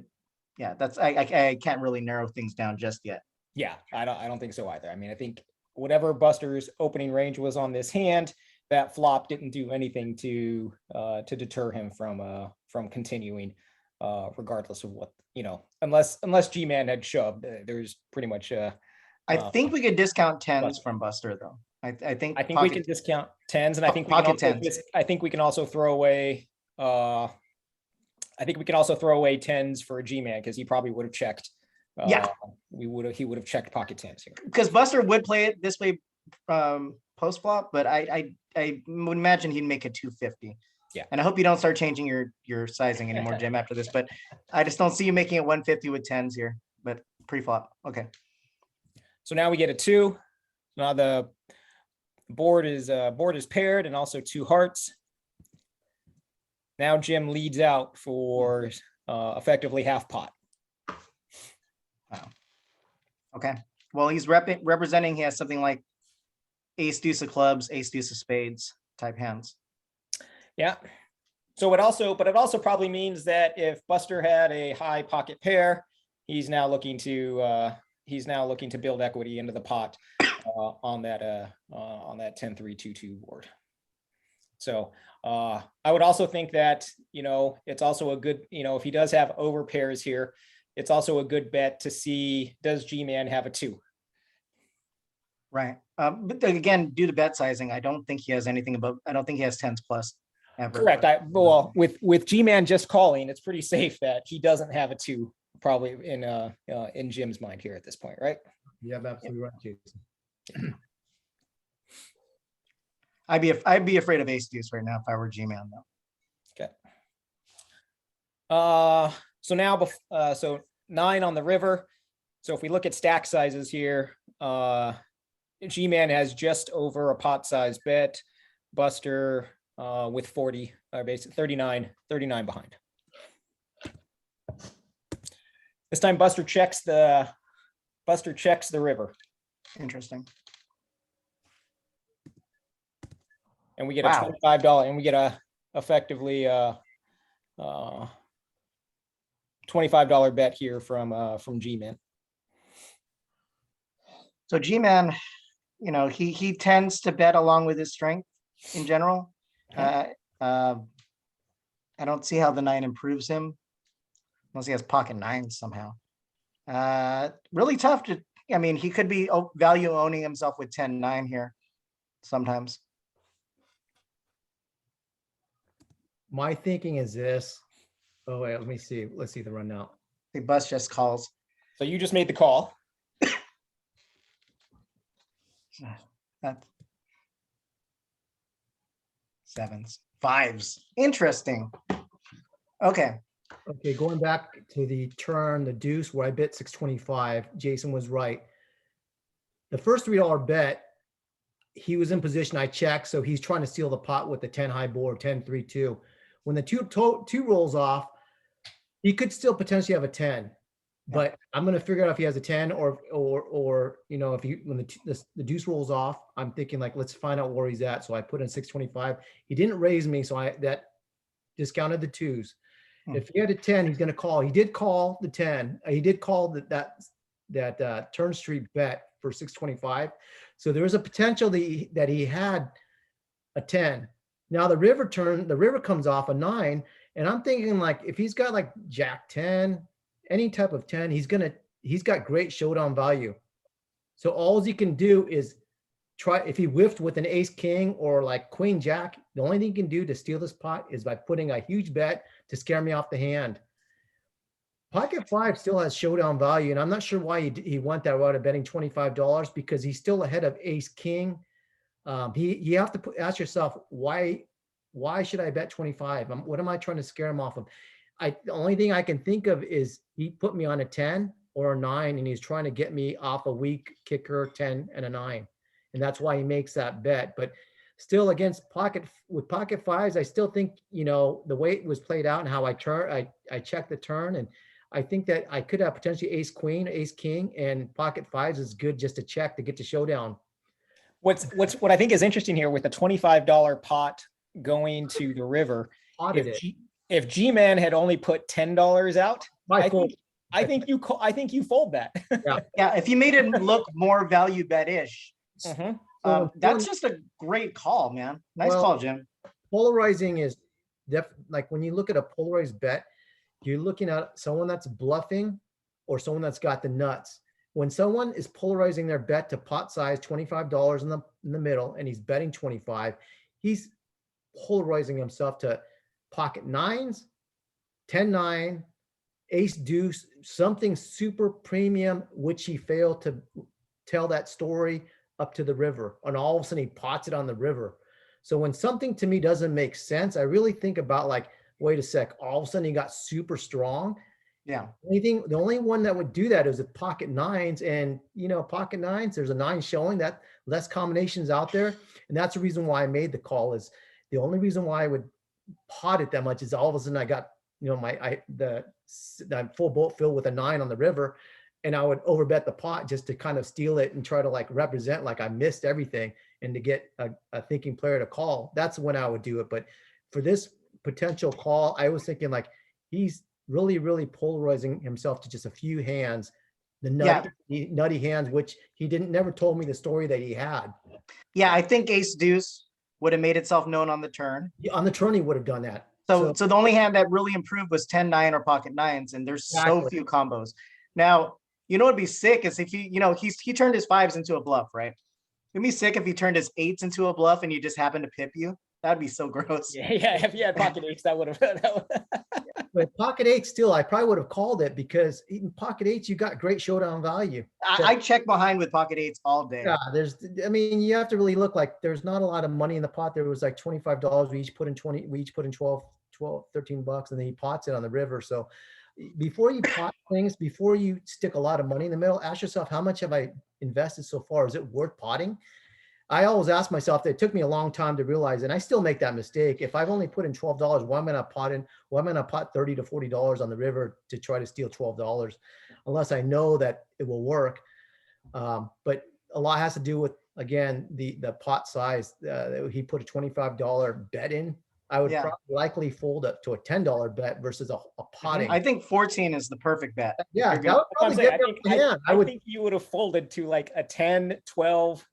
I can't really narrow things down just yet. Yeah, I don't think so either. I mean, I think whatever Buster's opening range was on this hand, that flop didn't do anything to deter him from continuing, regardless of what, unless G-Man had shoved. There's pretty much I think we could discount 10s from Buster though. I think we can discount 10s, and I think pocket 10s. I think we can also throw away. I think we can also throw away 10s for a G-Man because he probably would have checked. Yeah, he would have checked pocket 10s here. Because Buster would play it this way post flop, but I would imagine he'd make a 250. Yeah. And I hope you don't start changing your sizing anymore, Jim, after this. But I just don't see you making it 150 with 10s here. But pre-flop, okay. So now we get a 2. Now the board is paired and also 2 hearts. Now Jim leads out for effectively half pot. Wow. Okay. Well, he's representing. He has something like ace deuce of clubs, ace deuce of spades type hands. Yeah. So it also probably means that if Buster had a high pocket pair, he's now looking to build equity into the pot on that 10-3-2-2 board. So I would also think that, it's also a good, if he does have over pairs here, it's also a good bet to see, does G-Man have a 2? Right. But again, due to bet sizing, I don't think he has anything above. I don't think he has 10s plus ever. Correct. Well, with G-Man just calling, it's pretty safe that he doesn't have a 2 probably in Jim's mind here at this point, right? You have absolutely right, Jason. I'd be afraid of ace deuce right now if I were G-Man though. Okay. So now, so 9 on the river. So if we look at stack sizes here, G-Man has just over a pot size bet. Buster with 40, or basically 39 behind. This time Buster checks the river. Interesting. And we get a $25, and we get a effectively $25 bet here from G-Man. So G-Man, he tends to bet along with his strength in general. I don't see how the 9 improves him unless he has pocket 9s somehow. Really tough to I mean, he could be value owning himself with 10-9 here sometimes. My thinking is this. Oh, wait, let me see. Let's see the run now. The bus just calls. So you just made the call. That's sevens, fives. Interesting. Okay. Okay, going back to the turn, the deuce where I bet 625, Jason was right. The first $3 bet, he was in position, I checked, so he's trying to steal the pot with the 10 high board, 10-3-2. When the two rolls off, he could still potentially have a 10, but I'm going to figure out if he has a 10 or you know, if when the deuce rolls off, I'm thinking like, let's find out where he's at. So I put in 625. He didn't raise me, so that discounted the twos. If he had a 10, he's going to call. He did call the 10. He did call that turn street bet for 625. So there was a potential that he had a 10. Now the river comes off a 9, and I'm thinking like if he's got like Jack 10, any type of 10, he's got great showdown value. So all he can do is try, if he whiffed with an ace king or like queen jack, the only thing he can do to steal this pot is by putting a huge bet to scare me off the hand. Pocket five still has showdown value, and I'm not sure why he went that route of betting $25 because he's still ahead of ace king. You have to ask yourself, why should I bet 25? What am I trying to scare him off of? The only thing I can think of is he put me on a 10 or a 9, and he's trying to get me off a weak kicker 10 and a 9. And that's why he makes that bet. But still against pocket fives, I still think, you know, the way it was played out and how I checked the turn, and I think that I could have potentially ace queen, ace king, and pocket fives is good just to check to get to showdown. What I think is interesting here with the $25 pot going to the river, if G-Man had only put $10 out, I think you fold that. Yeah, if you made it look more value bet-ish, that's just a great call, man. Nice call, Jim. Polarizing is like when you look at a polarized bet, you're looking at someone that's bluffing or someone that's got the nuts. When someone is polarizing their bet to pot size $25 in the middle and he's betting 25, he's polarizing himself to pocket nines, 10-9, ace deuce, something super premium, which he failed to tell that story up to the river, and all of a sudden he pots it on the river. So when something to me doesn't make sense, I really think about like, wait a sec, all of a sudden he got super strong. Yeah. The only one that would do that is at pocket nines, and you know, pocket nines, there's a 9 showing, that less combinations out there. And that's the reason why I made the call. Is the only reason why I would pot it that much is all of a sudden I got, you know, the full boat filled with a 9 on the river, and I would overbet the pot just to kind of steal it and try to like represent like I missed everything and to get a thinking player to call. That's when I would do it. But for this potential call, I was thinking like he's really, really polarizing himself to just a few hands, the nutty hands, which he never told me the story that he had. Yeah, I think ace deuce would have made itself known on the turn. On the turn, he would have done that. So the only hand that really improved was 10-9 or pocket nines, and there's so few combos. Now, you know what'd be sick is if he turned his fives into a bluff, right? It'd be sick if he turned his eights into a bluff and he just happened to pip you. That'd be so gross. Yeah. If you had pocket eights, that would have. But pocket eight still, I probably would have called it because in pocket eights, you got great showdown value. I check behind with pocket eights all day. Yeah, you have to really look like there's not a lot of money in the pot. There was like $25. We each put in 12, $13, and then he pots it on the river. So before you pot things, before you stick a lot of money in the middle, ask yourself, how much have I invested so far? Is it worth potting? I always ask myself, that it took me a long time to realize, and I still make that mistake. If I've only put in $12, why am I not potting? Why am I not pot $30 to $40 on the river to try to steal $12? Unless I know that it will work. But a lot has to do with, again, the pot size. He put a $25 bet in. I would probably likely fold up to a $10 bet versus a potting. I think 14 is the perfect bet. Yeah, that would probably get me up the hand. I think you would have folded to like a 10, 12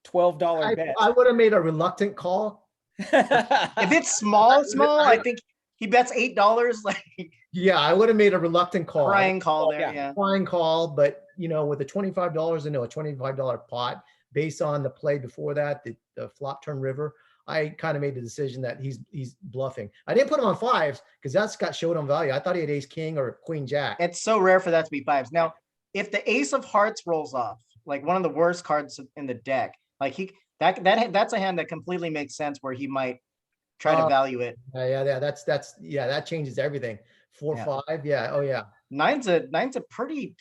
$12 bet. I would have made a reluctant call. If it's small, I think he bets $8, like Yeah, I would have made a reluctant call. crying call there. yeah. Yeah. Fine call, but with a $25 into a $25 pot based on the play before that, the flop turn river, I kind of made the decision that he's bluffing. I didn't put him on fives because that's got showdown value. I thought he had ace king or queen jack. It's so rare for that to be fives. Now, if the ace of hearts rolls off, like one of the worst cards in the deck, like that's a hand that completely makes sense where he might try to value it. Yeah, that changes everything. 4-5, yeah, oh yeah. Nine's a pretty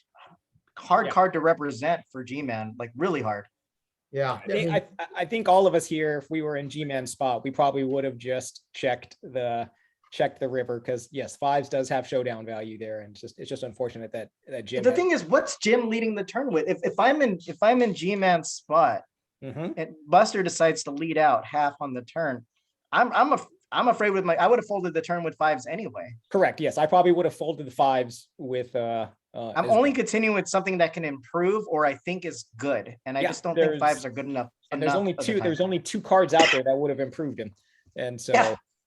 hard card to represent for G-Man, like really hard. Yeah, I think all of us here, if we were in G-Man's spot, we probably would have just checked the river, because yes, fives does have showdown value there, and it's just unfortunate that Jim. The thing is, what's Jim leading the turn with? If I'm in G-Man's spot, and Buster decides to lead out half on the turn, I'm afraid with I would have folded the turn with fives anyway. Correct. Yes, I probably would have folded the fives with. I'm only continuing with something that can improve or I think is good, and I just don't think fives are good enough. And there's only two cards out there that would have improved him, and so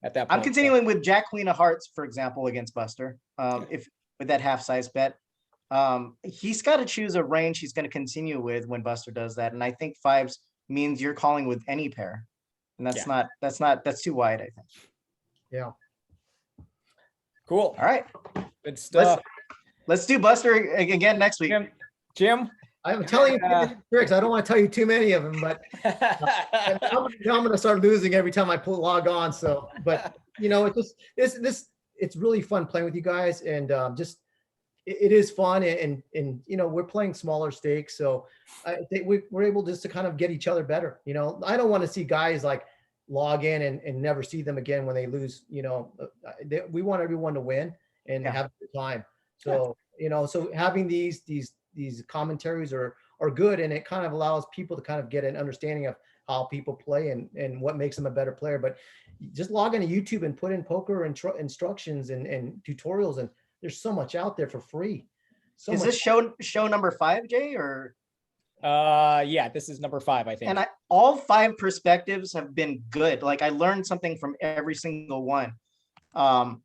at that point, I'm continuing with Jack Queen of Hearts, for example, against Buster. If with that half size bet, he's got to choose a range he's going to continue with when Buster does that, and I think fives means you're calling with any pair. And that's too wide, I think. Yeah. Cool. All right. Good stuff. Let's do Buster again next week. Jim? I'm telling you tricks. I don't want to tell you too many of them, but I'm going to start losing every time I log on. So, but it's really fun playing with you guys, and it is fun, and we're playing smaller stakes, so I think we're able just to kind of get each other better. I don't want to see guys like log in and never see them again when they lose. We want everyone to win and have a good time. So so having these commentaries are good, and it kind of allows people to kind of get an understanding of how people play and what makes them a better player. But just log into YouTube and put in poker instructions and tutorials, and there's so much out there for free. Is this show number 5, Jay, or? Yeah, this is number 5, I think. And all 5 perspectives have been good. Like I learned something from every single one. And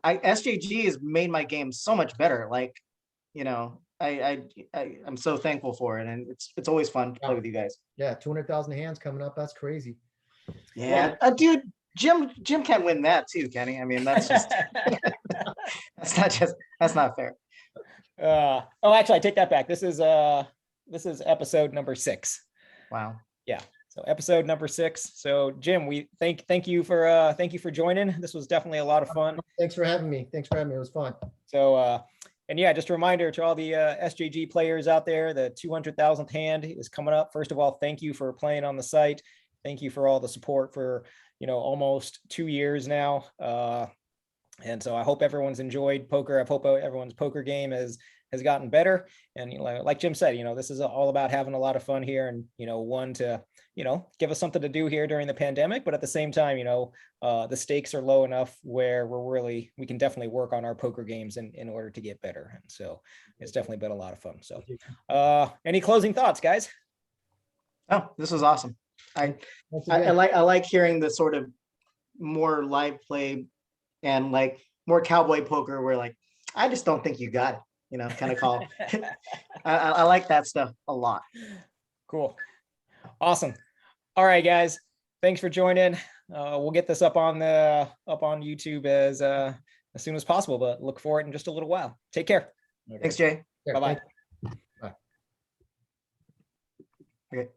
SJG has made my game so much better. Like, I'm so thankful for it, and it's always fun to play with you guys. Yeah, 200,000 hands coming up. That's crazy. Yeah, dude. Jim can't win that too, can he? I mean, that's just that's not fair. Actually, I take that back. This is episode number 6. Wow. Yeah. So episode number 6. So Jim, we thank you for joining. This was definitely a lot of fun. Thanks for having me. It was fun. So and yeah, just a reminder to all the SJG players out there, the 200,000th hand is coming up. First of all, thank you for playing on the site. Thank you for all the support for almost 2 years now. And so I hope everyone's enjoyed poker. I hope everyone's poker game has gotten better. And like Jim said, this is all about having a lot of fun here, and one to give us something to do here during the pandemic, but at the same time, the stakes are low enough where we can definitely work on our poker games in order to get better. And so it's definitely been a lot of fun. So any closing thoughts, guys? Oh, this was awesome. I like hearing the sort of more live play and like more cowboy poker where like, I just don't think you got it, kind of call. I like that stuff a lot. Cool. Awesome. All right, guys. Thanks for joining. We'll get this up on YouTube as soon as possible, but look for it in just a little while. Take care. Thanks, Jay. Bye-bye.